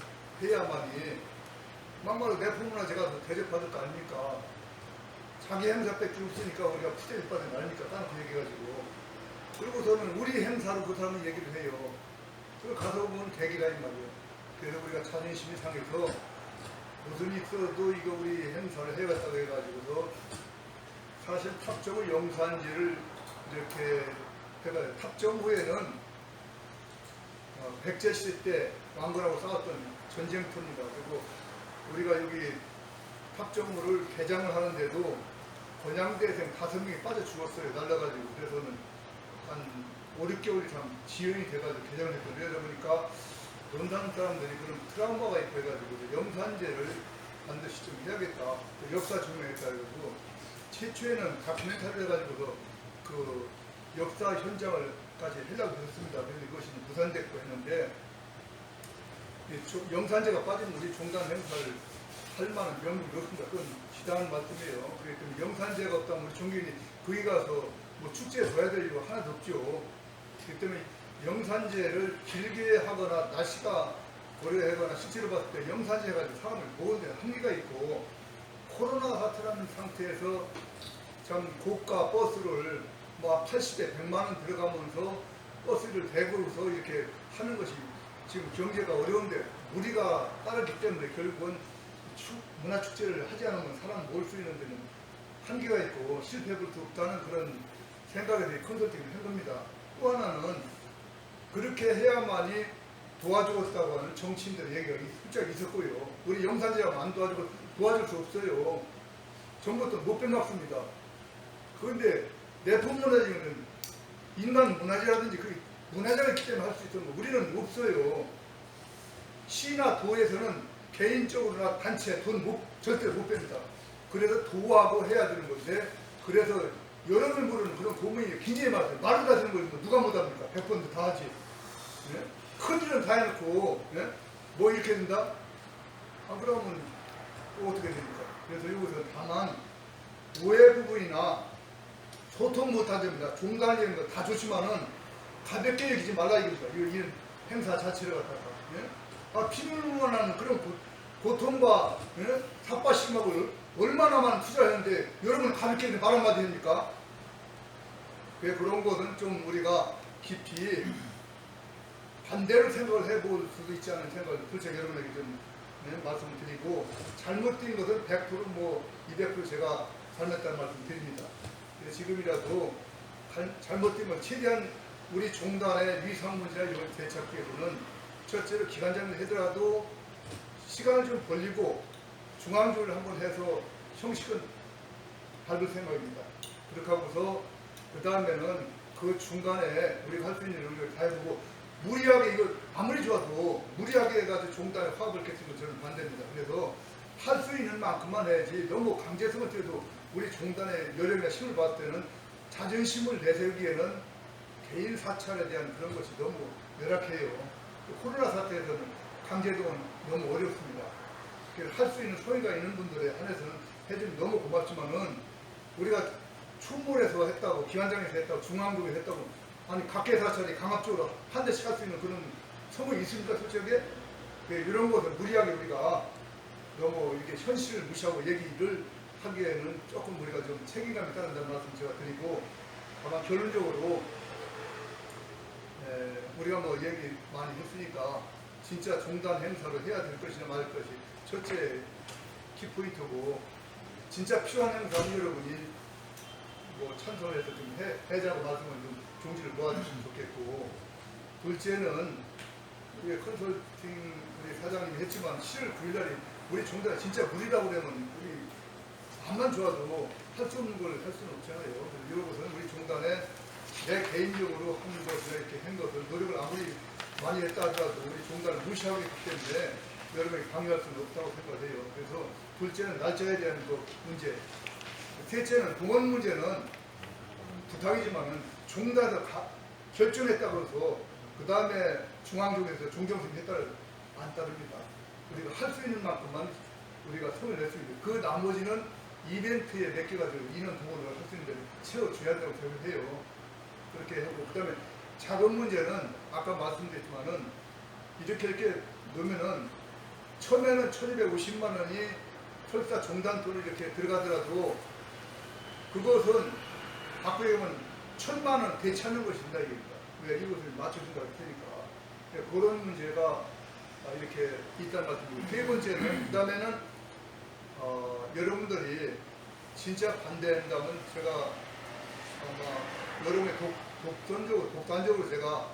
해야만이 막말로 내품문화재가 대접받을 거 아닙니까? 자기 행사밖에 없으니까 우리가 푸대를 받은 거 아닙니까? 다른 그 얘기해가지고. 그리고서는 우리 행사로 그 사람은 얘기를 해요. 그걸 가서 보면 계기가 이 말이에요. 그래서 우리가 자존심이 상해서 무슨 있어도 이거 우리 행사를 해갔다고 해가지고서 사실 탑정의 영산지를 이렇게 해가지고 탑정 후에는 백제시대 때 왕건하고 싸웠던 전쟁터입니다. 그리고 우리가 여기 탑정물을 개장을 하는데도 권양대생 5명이 빠져 죽었어요. 날라가지고. 그래서는 한 5, 6개월 이상 지연이 돼가지고 개장을 했거든요. 그러다 보니까 논산 사람들이 그런 트라우마가 있고 해가지고 영산제를 반드시 좀 해야겠다. 역사 증명했다 해가지고 최초에는 다큐멘터리를 해가지고서 그 역사 현장을까지 하려고 했습니다. 그래서 이것이 무산됐고 했는데 영산제가 빠지면 우리 종단 행사를 할 만한 명분이 없습니다. 그건 지당한 말씀이에요. 그렇기 때문에 영산제가 없다면 우리 종교인이 거기 가서 뭐 축제에 둬야 될 이유가 하나도 없죠. 그렇기 때문에 영산제를 길게 하거나 날씨가 고려하거나 실제로 봤을 때 영산제 해가지고 사람을 모으는데 한계가 있고 코로나 사태라는 상태에서 참 고가 버스를 뭐 80에 100만 원 들어가면서 버스를 대고서 이렇게 하는 것이 지금 경제가 어려운데 우리가 따르기 때문에 결국은 문화축제를 하지 않으면 사람 모을 수 있는 데는 한계가 있고 실패할 수 없다는 그런 생각에 대해 컨설팅을 한 겁니다. 또 하나는 그렇게 해야만이 도와주었다고 하는 정치인들의 얘기가 숫자가 있었고요. 우리 영산제가 안 도와주고 도와줄 수 없어요. 전부터 못 빼먹습니다. 그런데 내품문화재는 인간 문화재라든지 그 문화재가 있기 때문에 할 수 있던 거 우리는 없어요. 시나 도에서는 개인적으로나 단체 돈 절대 못 뺍니다. 그래서 도하고 해야 되는 건데 그래서 여러분 부르는 그런 고문이 굉장히 많아요. 말을 다 되는 걸 누가 못합니까? 100번도 다 하지. 네? 큰일은 다 해놓고 네? 뭐 이렇게 된다? 아 그러면 또 어떻게 됩니까? 그래서 이것은 다만 오해 부분이나 소통 못한 점이다. 종단적인 거 다 좋지만은 가볍게 여기지 말라 이겁니다. 이런 행사 자체를 갖다가 예? 아 피눈물만 나는 그런 고통과 예? 삿바심하고 얼마나 많은 투자를 했는데 여러분 가볍게 말 한마디 합니까? 왜 그런 것은 좀 우리가 깊이 반대로 생각을 해볼 수도 있지 않은 생각을 솔직히 여러분에게 좀 말씀을 드리고 잘못된 것은 100% 뭐 200% 제가 잘못했다는 말씀 드립니다. 그래서 지금이라도 잘못된 건 최대한 우리 종단의 위상 문제나 이런 걸 되찾기 위해서는 첫째로 기간장을 하더라도 시간을 좀 벌리고 중앙조를 한번 해서 형식은 밟을 생각입니다. 그렇게 하고서 그 다음에는 그 중간에 우리가 할 수 있는 노력을 다 해보고 무리하게 이거 아무리 좋아도 무리하게 해가지고 종단에 화합을 깨뜨리는 저는 반대입니다. 그래서 할 수 있는 만큼만 해야지 너무 강제성을 띄어도 우리 종단의 여력이나 힘을 봤을 때는 자존심을 내세우기에는 개인 사찰에 대한 그런 것이 너무 열악해요. 코로나 사태에서는 강제동은 너무 어렵습니다. 할 수 있는 소위가 있는 분들에 한해서는 해주면 너무 고맙지만은 우리가 충몰에서 했다고 기관장에서 했다고 중앙국에서 했다고 아니 각계 사찰이 강압적으로 한 대씩 할 수 있는 그런 성공이 있습니까? 솔직히 이런 것을 무리하게 우리가 너무 이렇게 현실을 무시하고 얘기를 하기에는 조금 우리가 좀 책임감이 따른다는 말씀 제가 드리고 아마 결론적으로 우리가 뭐 얘기 많이 했으니까 진짜 종단 행사를 해야 될 것이냐 말 것이 첫째 키포인트고 진짜 필요한 행사는 여러분이 뭐 찬성해서 좀 해자고 말씀을 좀 종지를 모아주시면 좋겠고 둘째는 우리 컨설팅 우리 사장님이 했지만 7월 9일날이 우리 종단이 진짜 무리라고 그러면 우리 암만 좋아도 할 수 없는 걸 할 수는 없잖아요. 이런 것은 우리 종단에 내 개인적으로 하는 것을 이렇게 한 것을 노력을 아무리 많이 했다 하더라도 우리 종단을 무시하고 있기 때문에 여러분이 방해할 수는 없다고 생각해요. 그래서 둘째는 날짜에 대한 그 문제, 셋째는 공원 문제는 부탁이지만은 종단에서 결정했다고 해서 그 다음에 중앙쪽에서 종정선 몇 달 안 따릅니다. 우리가 할 수 있는 만큼만 우리가 손을 낼 수 있는 그 나머지는 이벤트에 맡겨가지고 인원 동원을 할 수 있는 데를 채워줘야 된다고 생각해요. 그렇게 하고 그 다음에 자금 문제는 아까 말씀드렸지만은 이렇게 넣으면은 처음에는 1250만 원이 설사 종단 돈이 이렇게 들어가더라도 그것은 바꾸면 1000만 원 되찾는 것입니다. 이겁니다. 왜 이것을 맞춰준다고 했으니까. 그런 문제가 이렇게 있다는 말씀이고 세 번째는 그 다음에는 여러분들이 진짜 반대한다면 제가 아마 여러분의 독단적으로 제가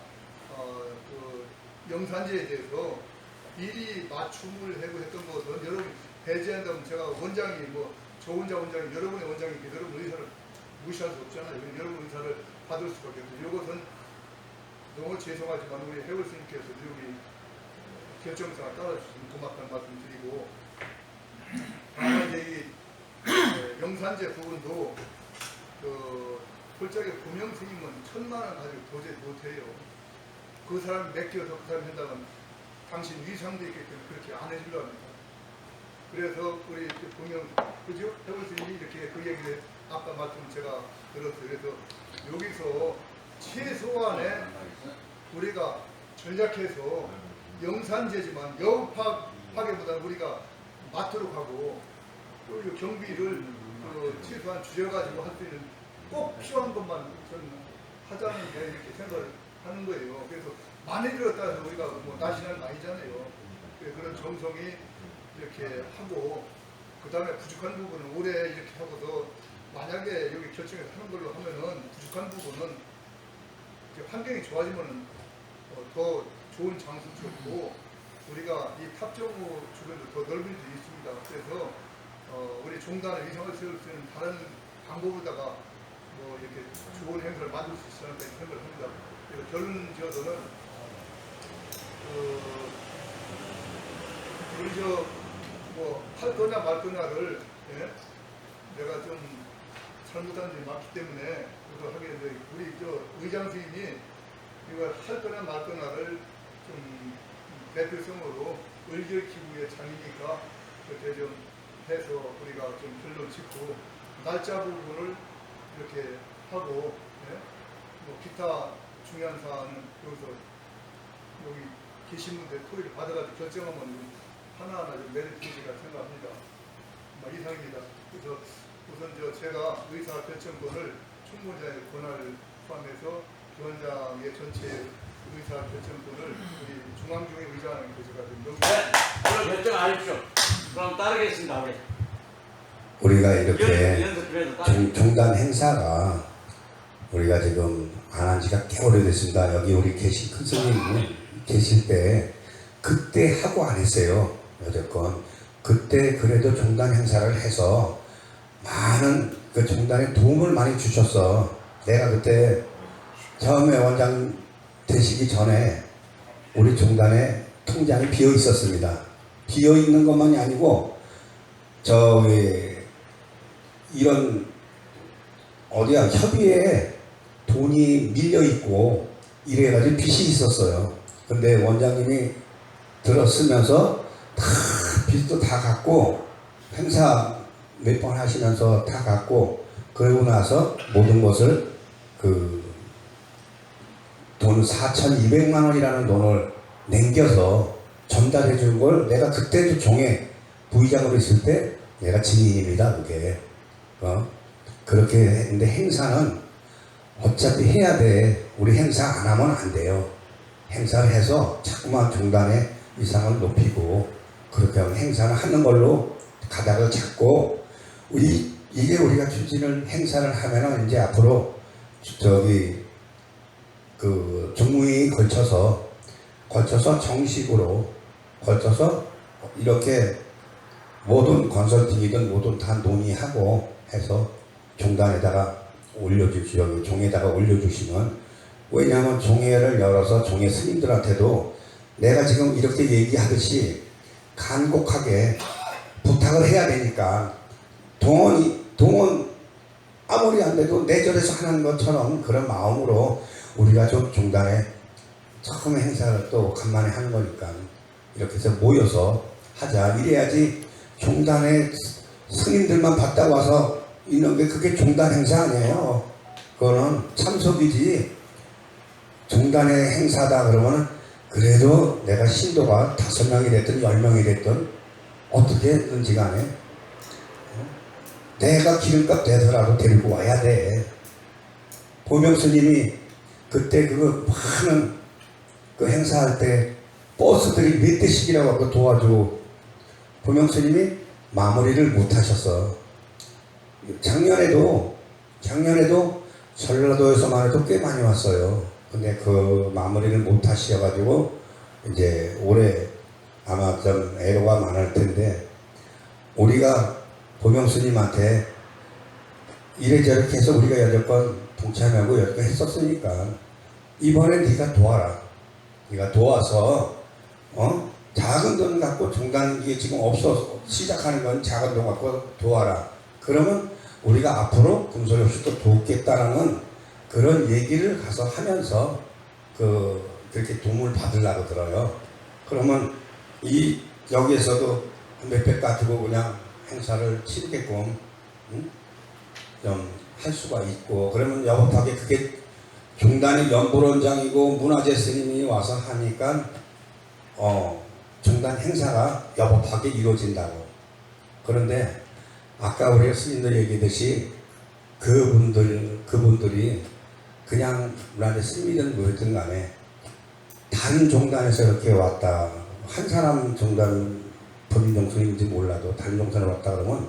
그 영산지에 대해서 미리 맞춤을 하고 했던 것은 여러분 배제한다면 제가 원장이 저 혼자 원장이 여러분의 원장이 여러분 의사를 무시할 수 없잖아요. 여러분 의사를 받을 수밖에 없어요. 이것은 너무 죄송하지만 우리 해월 스님께서 여기 결정사가 따라주시면 고맙다는 말씀 드리고 다만 이제 이 영산제 부분도 그 솔직하게 고명 스님은 1000만 원 가지고 도저히 못해요. 그 사람 맡겨서 그 사람 한다면 당신 위상도 있기 때문에 그렇게 안 해주려 합니다. 그래서 우리 고명 그죠? 해월 스님이 이렇게 그 얘기를 아까 말씀 제가 들었어요. 그래서 여기서 최소한의 우리가 전략해서 영산제지만 여파하기보다 우리가 맡도록 하고 또 경비를 최소한 줄여가지고 할 수 있는 꼭 필요한 것만 저는 하자는 게 이렇게 생각을 하는 거예요. 그래서 많이 들었다 해서 우리가 나시는 아니잖아요. 그런 정성이 이렇게 하고 그 다음에 부족한 부분은 올해 이렇게 하고서 만약에 여기 결정해서 하는 걸로 하면은 부족한 부분은 환경이 좋아지면은 더 좋은 장소 찾고 우리가 이 탑정호 주변도 더 넓은 데 있습니다. 그래서 우리 종단의 위상을 세울 수 있는 다른 방법으로다가 이렇게 좋은 행사를 만들 수 있을 거라는 생각을 합니다. 그래서 결론 지어서는 우리 할 거냐 말 거냐를 내가 좀 잘못한 점이 많기 때문에 하게 되는데 우리 의장 스님이 이걸 할 거냐 말 거냐를 좀 대표성으로 의결 기구의 장이니까 그렇게 좀 해서 우리가 좀 결론 짓고 날짜 부분을 이렇게 하고 기타 중요한 사안은 여기서 여기 계신 분들 토의를 받아가지고 결정하면 하나하나 좀 내려주시리라 생각합니다. 이상입니다. 그래서 우선 제가 의사 결정권을 총무원장의 권한을 포함해서 위원장의 전체 의사 결정권을 우리 중앙중의 의장님께 제가 좀 그럼 결정하십시오. 그럼 따르겠습니다. 우리가 이렇게 종단 행사가 우리가 지금 안 한 지가 꽤 오래됐습니다. 여기 우리 계신 큰 스님 계실 때 그때 하고 안 했어요. 여태껏 그때 그래도 종단 행사를 해서 많은 그 종단에 도움을 많이 주셨어. 내가 그때 처음에 원장 되시기 전에 우리 종단에 통장이 비어 있었습니다. 비어 있는 것만이 아니고 이런 어디야 협의에 돈이 밀려 있고 이래가지고 빚이 있었어요. 근데 원장님이 들었으면서 다 빚도 다 갚고 행사 몇 번 하시면서 다 갚고 그러고 나서 모든 것을 돈 4,200만 원이라는 돈을 남겨서 전달해 준 걸 내가 그때도 종회 부의장으로 있을 때 내가 증인입니다. 그게 그렇게 했는데 행사는 어차피 해야 돼. 우리 행사 안 하면 안 돼요. 행사를 해서 자꾸만 종단의 위상을 높이고 그렇게 하면 행사를 하는 걸로 가닥을 잡고 이게 우리가 추진을 행사를 하면은 이제 앞으로 종무회의에 걸쳐서 정식으로 걸쳐서 이렇게 모든 컨설팅이든 모든 다 논의하고 해서 종단에다가 올려주시고 종에다가 올려주시면 왜냐하면 종회를 열어서 종회 스님들한테도 내가 지금 이렇게 얘기하듯이 간곡하게 부탁을 해야 되니까 동원 아무리 안 돼도 내절에서 하는 것처럼 그런 마음으로 우리가 좀 종단에 처음 행사를 또 간만에 하는 거니까 이렇게 해서 모여서 하자. 이래야지 종단의 스님들만 봤다고 와서 있는 게 그게 종단 행사 아니에요. 그거는 참석이지. 종단의 행사다 그러면 그래도 내가 신도가 5명이 됐든 10명이 됐든 어떻게든지 간에 내가 기름값 내더라도 데리고 와야 돼. 보명스님이 그때 그거 많은 그 행사할 때 버스들이 몇 대씩이라고 하고 도와주고 보명스님이 마무리를 못 하셨어. 작년에도 전라도에서만 해도 꽤 많이 왔어요. 근데 그 마무리를 못 하셔가지고 이제 올해 아마 좀 애로가 많을 텐데 우리가 보명스님한테 이래저렇게 해서 우리가 8번 동참하고 10번 했었으니까 이번엔 네가 도와라. 네가 도와서 작은 돈 갖고 종단 이게 지금 없어 시작하는 건 작은 돈 갖고 도와라. 그러면 우리가 앞으로 금소리 없이 또 돕겠다라는 그런 얘기를 가서 하면서 그렇게 도움을 받으려고 들어요. 그러면 여기에서도 몇백 가지고 그냥 행사를 치르게끔 좀 할 수가 있고 그러면 여법하게 그게 종단의 연보론장이고 문화재 스님이 와서 하니까 종단 행사가 여법하게 이루어진다고. 그런데 아까 우리가 스님들 얘기했듯이 그분들이 그냥 문화재 스님이든 뭐였든 간에 다른 종단에서 이렇게 왔다. 한 사람 종단 법인정 스님인지 몰라도 다른 종단에 왔다 그러면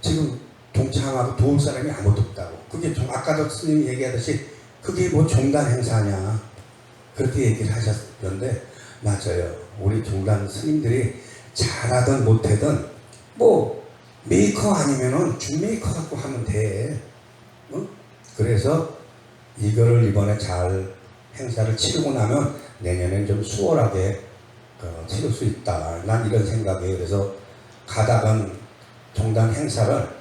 지금 동참하고 도울 사람이 아무도 없다고. 그게 아까도 스님이 얘기하듯이 그게 뭐 종단 행사냐 그렇게 얘기를 하셨는데 맞아요. 우리 종단 스님들이 잘하든 못하든 뭐 메이커 아니면은 준메이커 갖고 하면 돼. 그래서 이거를 이번에 잘 행사를 치르고 나면 내년엔 좀 수월하게 치를 수 있다. 난 이런 생각이에요. 그래서 가닥은 종단 행사를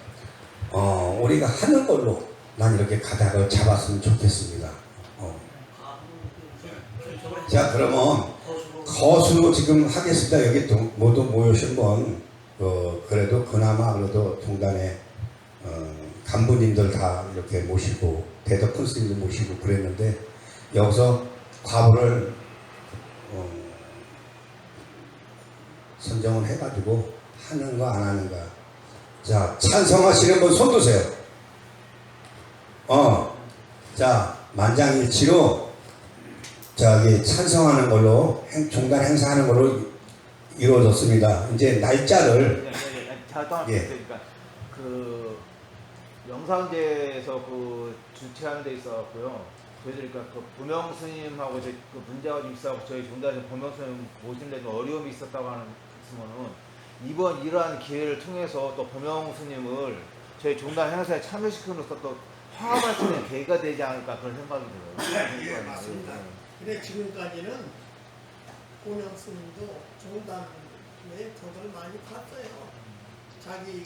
우리가 하는 걸로 난 이렇게 가닥을 잡았으면 좋겠습니다. 자, 그러면 거수로 지금 하겠습니다. 여기 모두 모여오신 분 그래도 그나마 그래도 종단의 간부님들 다 이렇게 모시고 대덕 큰스님도 모시고 그랬는데 여기서 과부를 선정을 해가지고 하는가 안 하는가. 자, 찬성하시는 분 손 드세요. 자, 만장일치로 저기 찬성하는 걸로 종단 행사하는 걸로 이루어졌습니다. 이제 날짜를 그러니까 그 영상제에서 그 주최하는 데 있어갖고요. 저희들이 그 보명 스님하고 이제 그 문제가 좀 있어서 저희 종단에서 보명 스님 모시는데 좀 어려움이 있었다고 하는 있으면은 이번 이러한 기회를 통해서 또 보명 스님을 저희 종단 행사에 참여시키면서 또 화합 발전의 계기가 되지 않을까 그런 생각이 들어요. 예, 맞습니다. 근데 지금까지는 보명 스님도 종단의 도를 많이 봤어요. 자기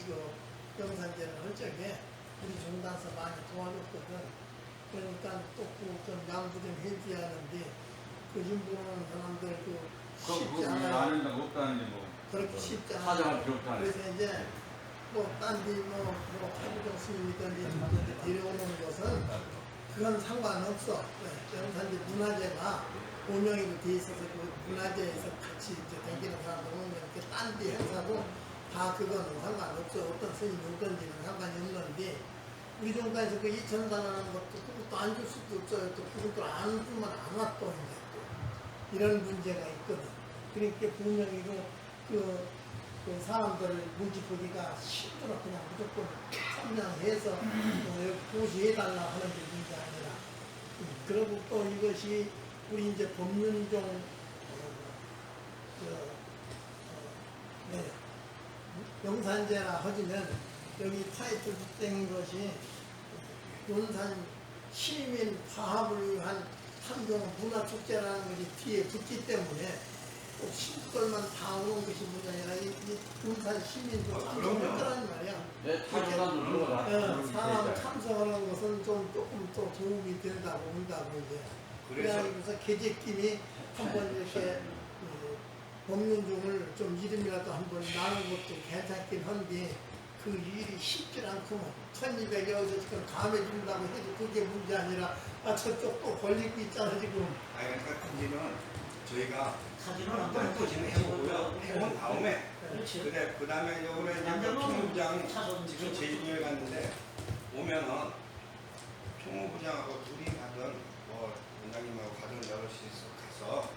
영산제를 할 적에 우리 종단에서 많이 도와줬거든. 그러니까 또 좀 양부 좀 해줘야 하는데 인부하는 사람들 쉽지 않아요. 그렇게 쉽지 않아요. 그래서 이제 딴데 하부정 스님이든지 데려오는 것은 그건 상관없어. 영산제 문화재가 본명으로 돼 있어서 그 문화재에서 같이 이제 다니는 사람들 오면 이렇게 딴데 행사도 다 그거는 상관없어. 어떤 스님이 오든지는 상관이 없는데 우리 종단에서 그 2,000단 하는 것도 그것도 안 줄 수도 없어요. 또 그것도 안 주면 안 와 또 이런 문제가 있거든. 그러니까 분명히로 그 사람들을 문지보기가 힘들어. 그냥 무조건 참여해서 고시해달라 하는 게 문제 아니라. 그리고 또 이것이 우리 이제 법륜종 영산제라 하지만 여기 타이틀 된 것이 논산 시민 화합을 위한 참정 문화축제라는 것이 뒤에 붙기 때문에 꼭 신들만 다 오는 것이 문제가 아니라 이 논산 시민도 참석할 거란 말이야. 사람 참석하는 것은 조금 또 도움이 된다고 본다고 이제 그래가지고서 계제끼리 한번 이렇게 법륜중을 좀 이름이라도 한번 나눈 것도 괜찮긴 한데 그 일이 쉽지 않구만. 1200여 여기서 지금 감해준다고 해도 그게 문제 아니라 저쪽 또 걸리고 있잖아 지금. 아니 그러니까 거기는 저희가 사진을 한번 토지는 해보고요. 해본 다음에 그렇지. 그래 그 다음에 요번에 이제 총무부장 지금 제주도에 갔는데 오면은 총무부장하고 둘이 가든 뭐 원장님하고 가든 여럿이서 가서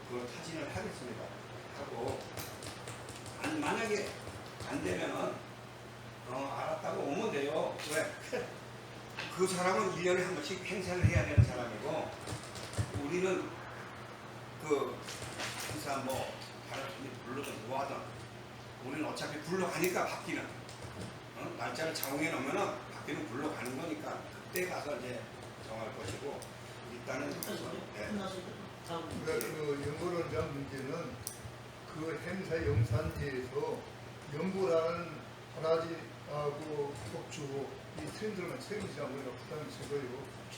그걸 타진을 하겠습니다. 하고 만약에 안 되면은 알았다고 오면 돼요. 왜? 그 사람은 1년에 한 번씩 행사를 해야 되는 사람이고 우리는 그 행사 뭐 다른 분이 불러든 뭐 하든 우리는 어차피 굴러가니까 바뀌는 날짜를 작용해 놓으면은 바뀌는 굴러가는 거니까 그때 가서 이제 정할 것이고 일단은 네. 그 연구론장 문제는 그 행사 영산지에서 연구라는 하나지하고 격주 이 스님들만 책임지자 우리가 부담이 적어요.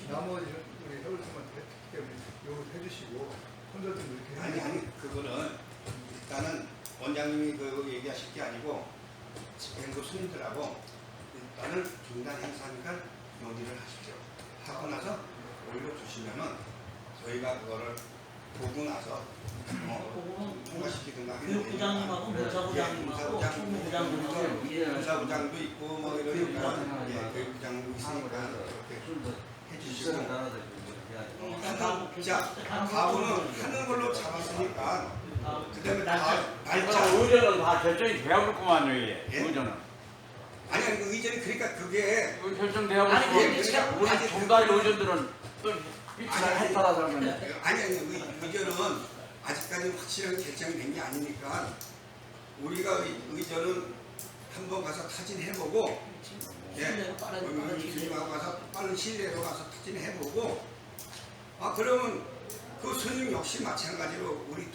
나머지는 우리 해월님한테 했기 때문에 이거 해주시고 혼자 좀 이렇게 아니 그거는 일단은 원장님이 그 얘기하실 게 아니고 집행부 스님들하고 일단은 중단 행사니까 논의를 하십시오. 하고 나서 올려주시면은 저희가 그거를 보고 나서 통과시키든가 교육부장님하고 문사부장님하고 총무부장님하고 문사부장도 있고 뭐 이러니까 교육부장도 있으니까 이렇게 해주시고 자 가부는 하는 걸로 잡았으니까 그 다음에 날짜 의전은 다 결정이 되어버렸구만요. 이게 의전은 아니 그 의전이 그러니까 그게 결정되어버렸고 우리 중간 의전들은 또 밑으로 했다라서 그러는데 아니 의전은 아직까지 확실하게 결정된 게 아니니까 우리가 의전은 한번 가서 타진해보고 스님하고 가서 빠른 시일내로 가서 타진해보고 그러면 그 스님 역시 마찬가지로 우리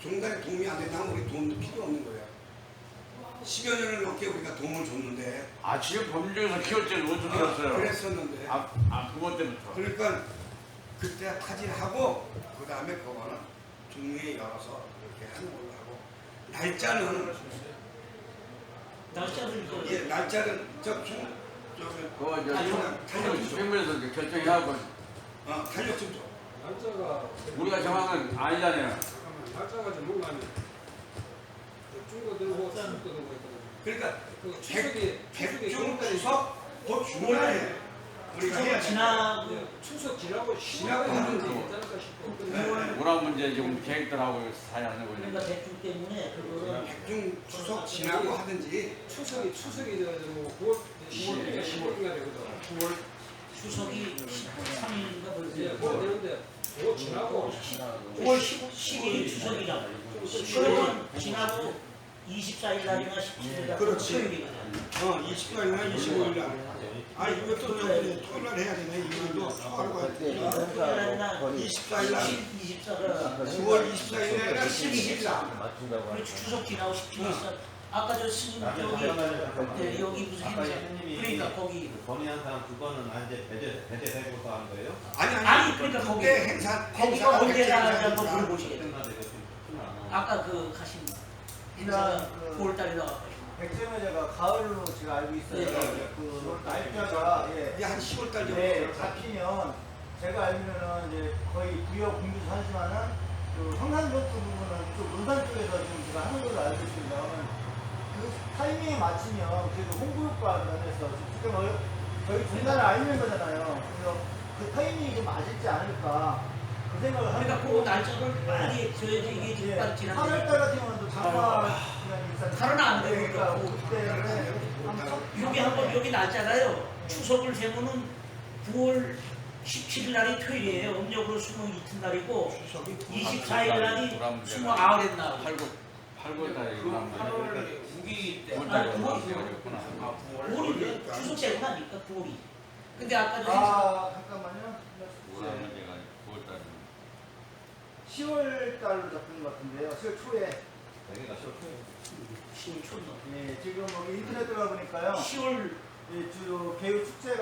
종단에 도움이 안 된다면 우리 도움도 필요 없는 거예요. 10여 년을 넘게 우리가 도움을 줬는데 지금 법률에서 키울 때는 어떻게 키웠어요? 그랬었는데 그것 때부터 그러니까 그때 타진하고 그 다음에 그거는 종류에 열어서 이렇게 하는 걸로 하고 날짜는 날짜는 주변에서 결정해하고 탄력 좀 줘. 날짜가 우리가 정한 건 아니잖아요. 날짜가 좀 뭔가 중도 들고 추석도 들고 있거든요. 그러니까 추석이 백중 추석 곧 6월에 우리가 지나고 추석 지나고 하든지 괜찮을까 싶어. 문화 문제 지금 계획들하고 사야하는 거죠. 그러니까 대충 때문에 그거는 백중 추석 지나고 하든지 추석이 9월인가 10월인가 되거든. 9월 추석이 13일인가 예, 그러세요. 되는데 그거 지나고 9월 10일 추석이잖아. 그러면 지나고 24일 날이나 17일 날 그렇지. 토요일이거든. 20일이나 25일 날. 아니 이것도 토요일 날 해야 되네. 이것도 하루 가야 돼. 24일 날 9월 24일 날 12일 날. 그렇지. 추석 지나고 17일 날. 아까 저 스님 여기 무슨 행사 그러니까 거기 건의한 사람 그거는 이제 배제되고서 한 거예요? 아니 그러니까 거기 거기가 언제나 한번 물어보시겠다. 아까 그 가신 행사가 9월달에 나왔거든요. 백제매제가 가을로 제가 알고 있어요. 네. 그 날짜가 이게 한 10월 달 정도. 잡히면 제가 알면은 이제 거의 부여 공주도 하지만은 그 성산전투 부분은 또 논산 쪽에서 지금 제가 하는 걸로 알고 있습니다. 그 타이밍에 맞추면 그래도 홍보 효과가 면에서 지금 저희 중단을 알리는 거잖아요. 그래서 그 타이밍이 좀 맞을지 않을까 그 생각을 그러니까 하고 그 날짜를 빨리 줘야지 이게 지금 빨리 지나는 8월달 같은 경우는 장마 팔은 안 되고 그러니까 그때 여기 한번 여기 날짜가요. 추석을 세고는 9월 17일 날이 토요일이에요. 음력으로 22날이고 24일 날이 29일 날. 8월 달에 8월 9일 때. 9월이 추석 세고 나니까 9월이. 근데 아까 저 잠깐만요. 문제가 9월 달에 10월 달로 잡힌 것 같은데요. 10월 초에. 여기가 10월 초에. 10월 초나. 네, 지금 여기 인터넷 들어가 보니까요. 10월 주 개요 축제가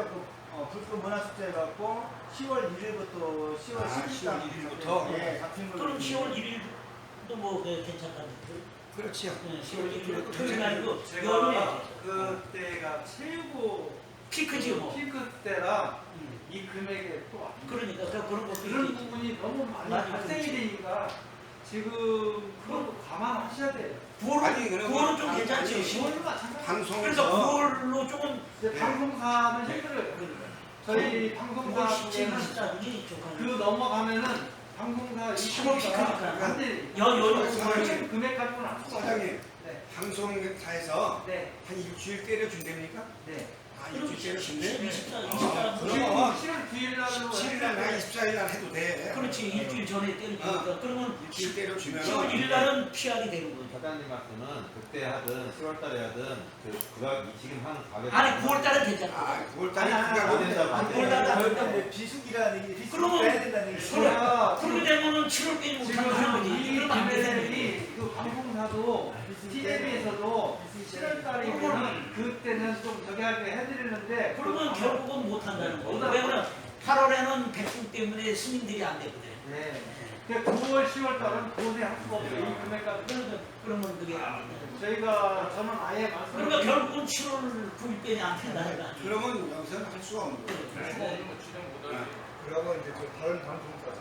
불금 문화축제 갖고 10월 1일부터 10월 10일까지 10월 1일부터? 예, 잡힌 걸로. 그럼 10월 1일도 뭐 괜찮다는데. 그렇지요. 네, 10월 1일 토요일 아니고 제가 여름에 그때가 최고 피크지 뭐. 피크 때라 이 금액에 또 안 그러니까 그런 것도 그런 있지. 부분이 너무 많이 많이 발생이 그렇지. 되니까 지금 그것도 감안하셔야 돼요. 9월은 좀 괜찮지. 10월도 마찬가지. 방송에서 그래서 9월로 조금 이제 방송사는 힘들어요. 저희 방송사 17, 중에는 14분이 조금 그 넘어가면은 방송사 10월 피크니까. 안 돼. 연휴 금액 가지고는 안 써요. 사장님, 네. 방송사에서 네. 한 일주일 때려준답니까? 네. 아, 일주일 때려준대? 24, 그러면 7월 9일 날로 17일 날, 24일 날 해도 돼. 그렇지. 일주일 전에 때려주니까. 그러면 일주일 때려주면 10월 1일 날은 피하게 되는 거죠. 사장님 말씀은 그때 하든 10월 달에 하든 그 지금 하는 가격 아니 9월 달은 괜찮아. 아, 9월 달에 안 그가 된다고. 아니, 9월 달은 그러니까 비수기라는 얘기, 비수기 그러면 빼야 된다는 얘기. 그러게 되면은 7월 빼지 못하면 하는 거지. 이 그러면 안 되는 거지. 금액이 그 방송사도 TV에서도 7월 달이면 그때는 좀 저기 하게 해드리는데 그러면 결국은 못 한다는 거예요. 못 왜냐면 8월에는 백성 때문에 스님들이 안 되거든. 네. 그러니까 9월, 10월 달은 도저히 할 수가 없어요. 이 금액까지. 그러면 그게 안 돼. 저는 아예 말씀. 그러니까 결국은 7월 9일 빼지 안 된다는 거 아니에요. 그러면 여기서는 할 수가 없는 거예요. 그러면 이제 저 다른 방송사가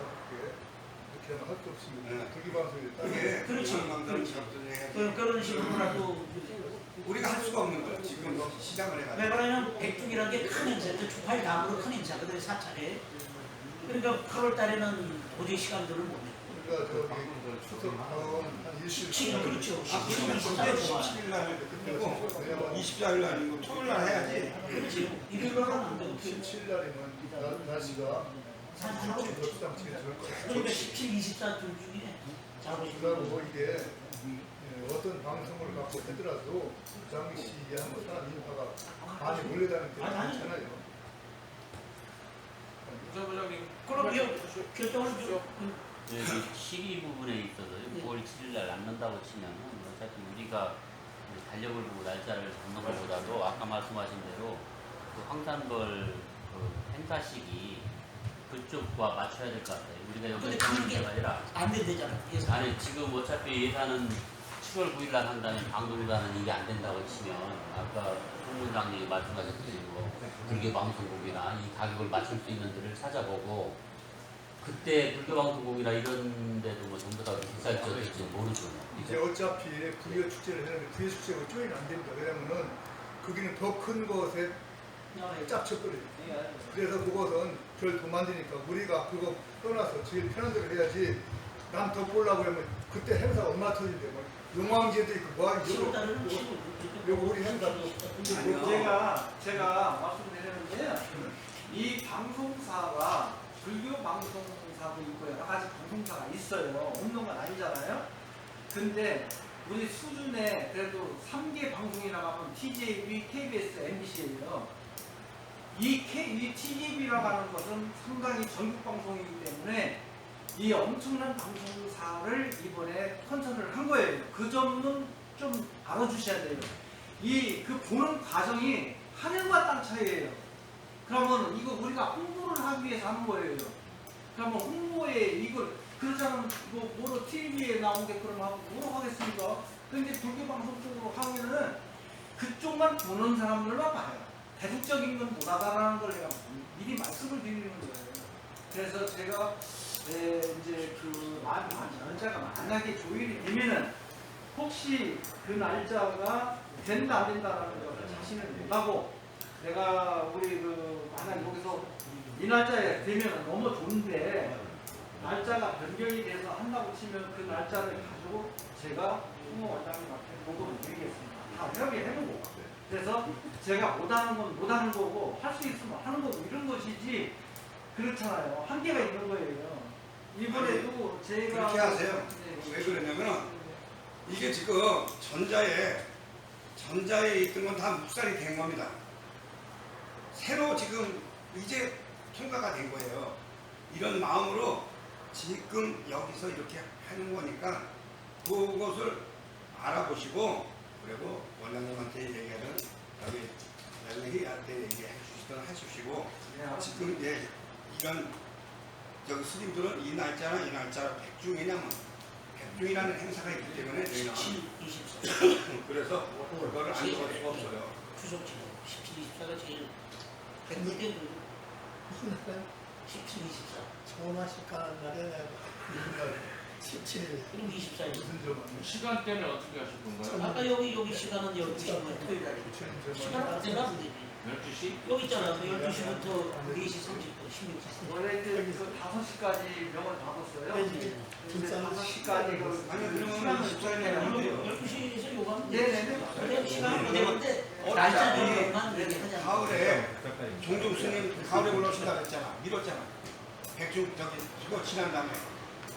이렇게 하면 할 수 없습니다. 네. 불기 방송이 그게 그렇지. 방송들은 작전해야지. 그런 식으로라도 우리가 할 수가 없는 거예요. 지금 시장을 왜 해가지고. 그러냐면 백중이라는 게 큰 행사인데 주파일 다음으로 큰 행사거든요. 사찰에. 그러니까 8월 달에는 도저히 시간들을 못 내. 그러니까 저기 추석 다음 한 일주일 17일 그렇죠. 아, 17일 날 끝내고 24일 날 토요일 날 해야지. 그렇지. 일요일로는 안 되고. 17일 날이면 날씨가 산타로. 적당치게 좋을 것 같아요. 그러니까 17, 24 둘 중에 잡으시고. 그리고 이게 어떤 방송을 갖고 하더라도 당시에 한번 사람 인파가 많이 몰려다니는 게 많잖아요. 부장님 그럼 결정을 좀. 이 시기 부분에 있어서 9월 7일 날 낳는다고 치면은 어차피 우리가 달력을 보고 날짜를 잡는 것보다도 아까 말씀하신 대로 그 황산벌 그 행사 시기 그쪽과 맞춰야 될 것 같아요. 우리가 여기 근데 하는 그게 게 아니라 안 된대잖아. 아니 지금 어차피 예산은 7월 9일 날 한다면 방송사는 이게 안 된다고 치면 아까 총무장님이 말씀하셨듯이 불교 방송국이나 이 가격을 맞출 수 있는 데를 찾아보고 그때 불교 방송국이나 이런 데도 뭐 전부 다 비쌀지 어떨지 모르죠. 이제 어차피 불교 축제를 하는데 불교 축제가 조인 안 됩니다. 왜냐면은 거기는 더 큰 것에 짭쳤거든요. 그래서 그것은 별 돈 만드니까 우리가 그거 떠나서 제일 편한 대로 해야지. 남 더 보려고 하면 그때 행사가 얼마나 터진대. 뭐 용왕제도 있고 뭐 요거 우리 행사도 제가 말씀드리는데요. 이 방송사가 불교 방송사도 있고 여러 가지 방송사가 있어요. 없는 건 아니잖아요. 근데 우리 수준에 그래도 3개 방송이 나가면 TJB, KBS, MBC예요. 이 TJB라고 하는 것은 상당히 전국 방송이기 때문에 이 엄청난 방송사를 이번에 컨설을 한 거예요. 그 점은 좀 알아주셔야 돼요. 그 보는 과정이 하늘과 땅 차이예요. 그러면 이거 우리가 홍보를 하기 위해서 하는 거예요. 그러면 홍보에 이걸 그렇지 않으면 이거 뭐로 TV에 나온 게 그럼 하고 뭐로 하겠습니까? 근데 불교 방송 쪽으로 하면은 그쪽만 보는 사람들만 봐요. 대중적인 건 못 하다라는 걸 제가 미리 말씀을 드리는 거예요. 그래서 제가 이제 그 날짜가 만약에 조율이 되면은 혹시 그 날짜가 된다 안 된다라는 걸 자신을 못하고 내가 우리 그 만약 여기서 이 날짜에 되면 너무 좋은데 날짜가 변경이 돼서 한다고 치면 그 날짜를 가지고 제가 홍보 원장님한테 보고를 드리겠습니다. 다 협의해보고 그래서 제가 못하는 건 못하는 거고 할 수 있으면 하는 거고 이런 것이지 그렇잖아요. 한계가 있는 거예요. 이번에도 제가 그렇게 하세요. 왜 그러냐면 이게 지금 전자에 있던 건 다 묵살이 된 겁니다. 새로 지금 이제 통과가 된 거예요. 이런 마음으로 지금 여기서 이렇게 하는 거니까 그것을 알아보시고 그리고 원장님한테 얘기하면 여기 회의할 때 얘기해 주시죠. 하십시오. 지금 이런 저기 스님들은 이 날짜는 이 날짜로 백중이냐면 백중이라는 행사가 있기 때문에 저희는 17, 24. 그래서 그거를 안 적을 수가 없어요. 추석 지금 17, 24가 제일 했는데 17, 24. 소나식 가는 날에 17일. 그럼 24일. 시간대는 어떻게 하실 건가요? 아까 여기 시간은 12시면 토요일 날. 시간 그때가 안 되지. 12시? 여기 있잖아. 12시부터 4시 30분, 16시. 원래 그 5시까지 명을 받았어요. 근데 5시까지 아니 그러면 시간을 12시에서 요구하면 네네네. 그냥 시간은 되는데 어차피 날짜만 얘기하자. 가을에 종종 스님 가을에 올라오신다 그랬잖아. 미뤘잖아. 백중 저기 그거 지난 다음에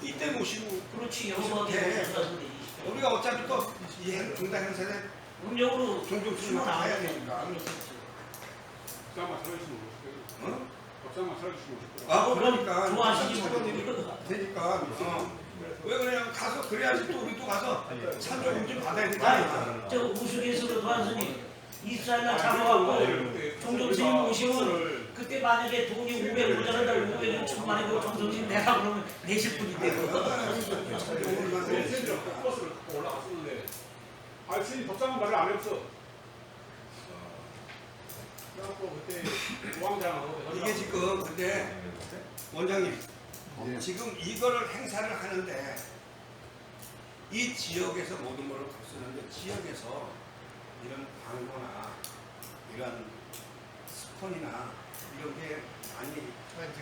이때 모시고 그렇지. 여기서 돼. 되지. 우리가 어차피 또이 중단 행사에 음력으로 종종 스님한테 가야 되니까. 법상만 살아주시면 어? 법상만 살아주시면 아 그러니까 좋아하시지 되니까 왜 그러냐면 가서 그래야지 또 우리 또 가서 찬조금 좀 받아야 되니까. 저 우스갯소리로 도안스님 이스라엘날 잡아갖고 종종스님 오시면 그때 만약에 돈이 500 모자란다 500은 1000만이고 종종스님 내가 그러면 내실 분인데 버스를 타고 올라갔었는데 아 스님 법상은 말을 안 했어. 그래갖고 그때 우왕장하고 이게 지금 근데 원장님 지금 이거를 행사를 하는데 이 지역에서 모든 걸 쓰는데 지역에서 이런 광고나 이런 스폰이나 이런 게 많이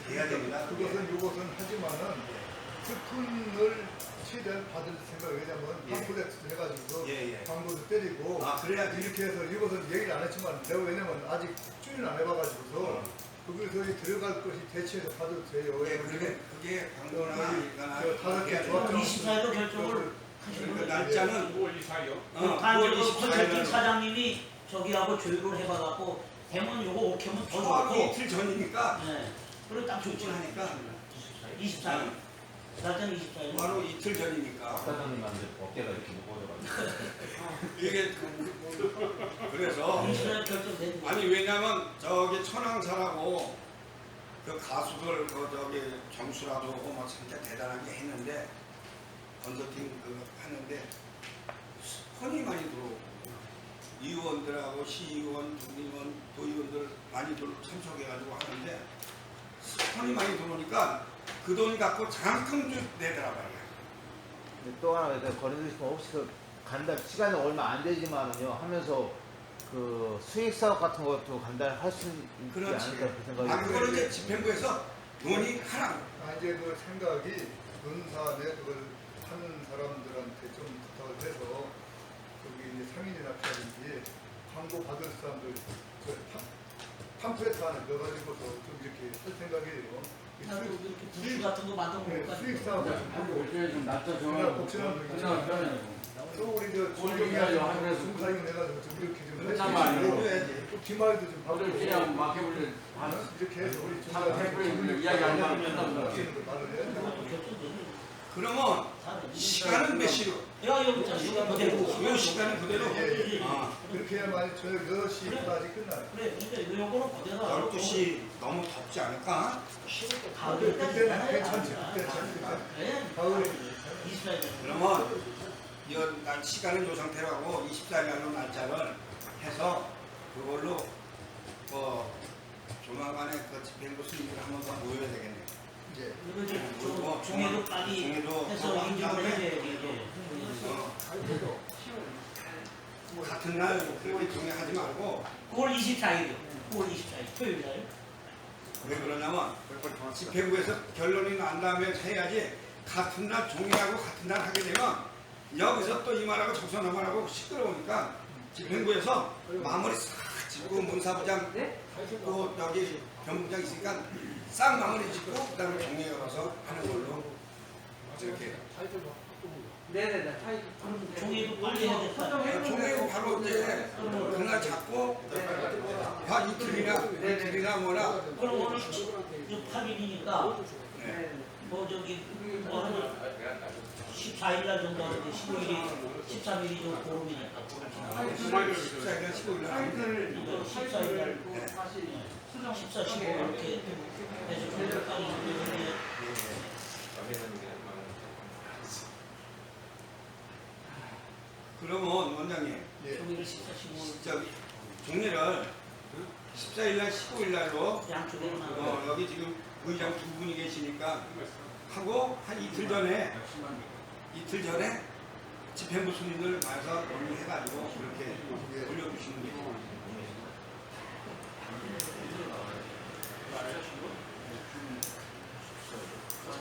돼야 됩니다. 이것은 하지만은 스푼을 최대한 받을 생각. 왜냐면 팜플렛 해가지고 광고도 때리고 그래야지. 이렇게 해서 이것은 얘기를 안 했지만 내가 왜냐면 아직 추진 안 해봐가지고서 거기서 들어갈 것이 대체해서 받아도 돼요. 그게 광고나 이거나 다섯 개 조합 24일로 결정을 그 날짜는 9월 24일요. 9월 컨설팅 24일 사장님이 저기하고 조율을 해봐갖고 되면 요거 오케이 하면 더 초하루 좋고 이틀 전이니까 네. 그리고 딱 좋지 하니까 24일 날짜는 24일 바로 이틀 전이니까 사장님한테 어깨가 이렇게 무거워져가지고 이게 그래서 아니 왜냐면 저기 천황사라고 그 가수들 그 저기 점수라도 오고 막 진짜 대단하게 했는데 컨설팅 그 하는데 스폰이 많이 들어오고 의원들하고 시의원, 중의원, 도의원들 많이 참석해가지고 하는데 스폰이 많이 들어오니까 그 돈 갖고 장학금 내더라고요. 또 하나 거리두기 없이 간단 시간이 얼마 안 되지만은요 하면서 그 수익 사업 같은 것도 간단히 할 수 있지 않을까 그 생각이. 그거는 이제 집행부에서 돈이 하라고. 이제 그 생각이 논산에 그걸 하는 사람들한테 좀 부탁을 해서 거기 이제 상인이나 피하든지 광고 받을 사람들 팜플렛 하나 넣어가지고서 좀 이렇게 할 생각이에요. 부시 같은 거 만들어 볼까? 수익 사업을 좀 낮춰 정하고 또 우리 저 중사용 내가지고 좀 이렇게 좀 해야지. 또 기말도 좀 받고 그냥 막 해볼래. 이렇게 해서 우리 중사용 이야기 안 하면 끝납니다. 그러면 시간은 몇 시로? 내가 여기 있잖아. 시간 그대로. 시간은 그대로. 그렇게 해야만 저녁 6시까지 끝나요. 그래, 근데 요거는 그대로. 12시 너무 덥지 않을까? 그때는 괜찮지. 가을에. 그러면 난 시간은 요 상태로 하고 24일 날로 날짜를 해서 그걸로 조만간에 그 집행부 스님들 한 번 더 모여야 되겠네. 이거 종회도 빨리 해서 인증을 해줘야지. 같은 날 그렇게 종회하지 말고 9월 24일이요. 9월 24일 토요일 날. 왜 그러냐면 집행부에서 결론이 난 다음에 해야지 같은 날 종회하고 같은 날 하게 되면 여기서 또 이 말하고 저서 나 말하고 시끄러우니까 집행부에서 마무리 싹 짓고 문사부장 또 여기 변부장 있으니까 싹 마무리 짓고 그다음에 종회에 가서 하는 걸로 이렇게. 네네네. 종회도 빨리 해야 돼. 종회도 바로 이제 그날 잡고 한 이틀이나 뭐나. 그럼 오늘 8일이니까 뭐 저기 뭐 한 14일 날 정도 하는데 15일이 13일이 좀 보름이니까 14일 날 15일 날 14일 날 14, 15 이렇게 해서 공적방이 있는데 그러면 원장님, 종이를 14, 15 저기 종례를 14일날, 15일날로 양쪽에만 여기 지금 의장 두 분이 계시니까 하고 한 이틀 전에 집행부 손님들 와서 논의해가지고 그렇게 올려주시면 돼요.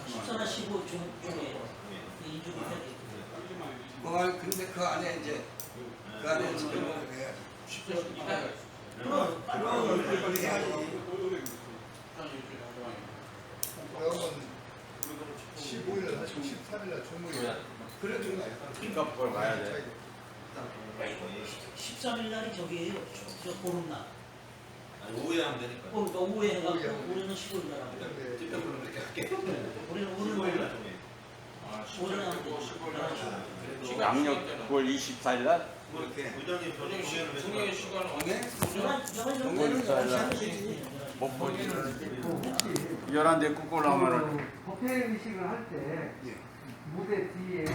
십사나 15 쪽에 이쪽이 근데 그 안에 이제 그 안에 집행부를 해야지. 그럼 그걸 해야지. 그러면 15일 하시고 13일날 종무일. 그래도 그러니까 그걸 가야 돼. 13일 날이 저기에요. 저 보름날. 오후에 하면 되니까. 그러니까 오후에 해갖고 우리는 15일 날 하고. 집행부는 그렇게 할게. 우리는 15일 날 종이. 오늘 하면 되지. 양력 9월 24일 날 뭐 이렇게 의장님 저녁 시간을 종의 시간은 못 보지. 11대 꾹꾹 나오면은 법회 의식을 할 때 무대 뒤에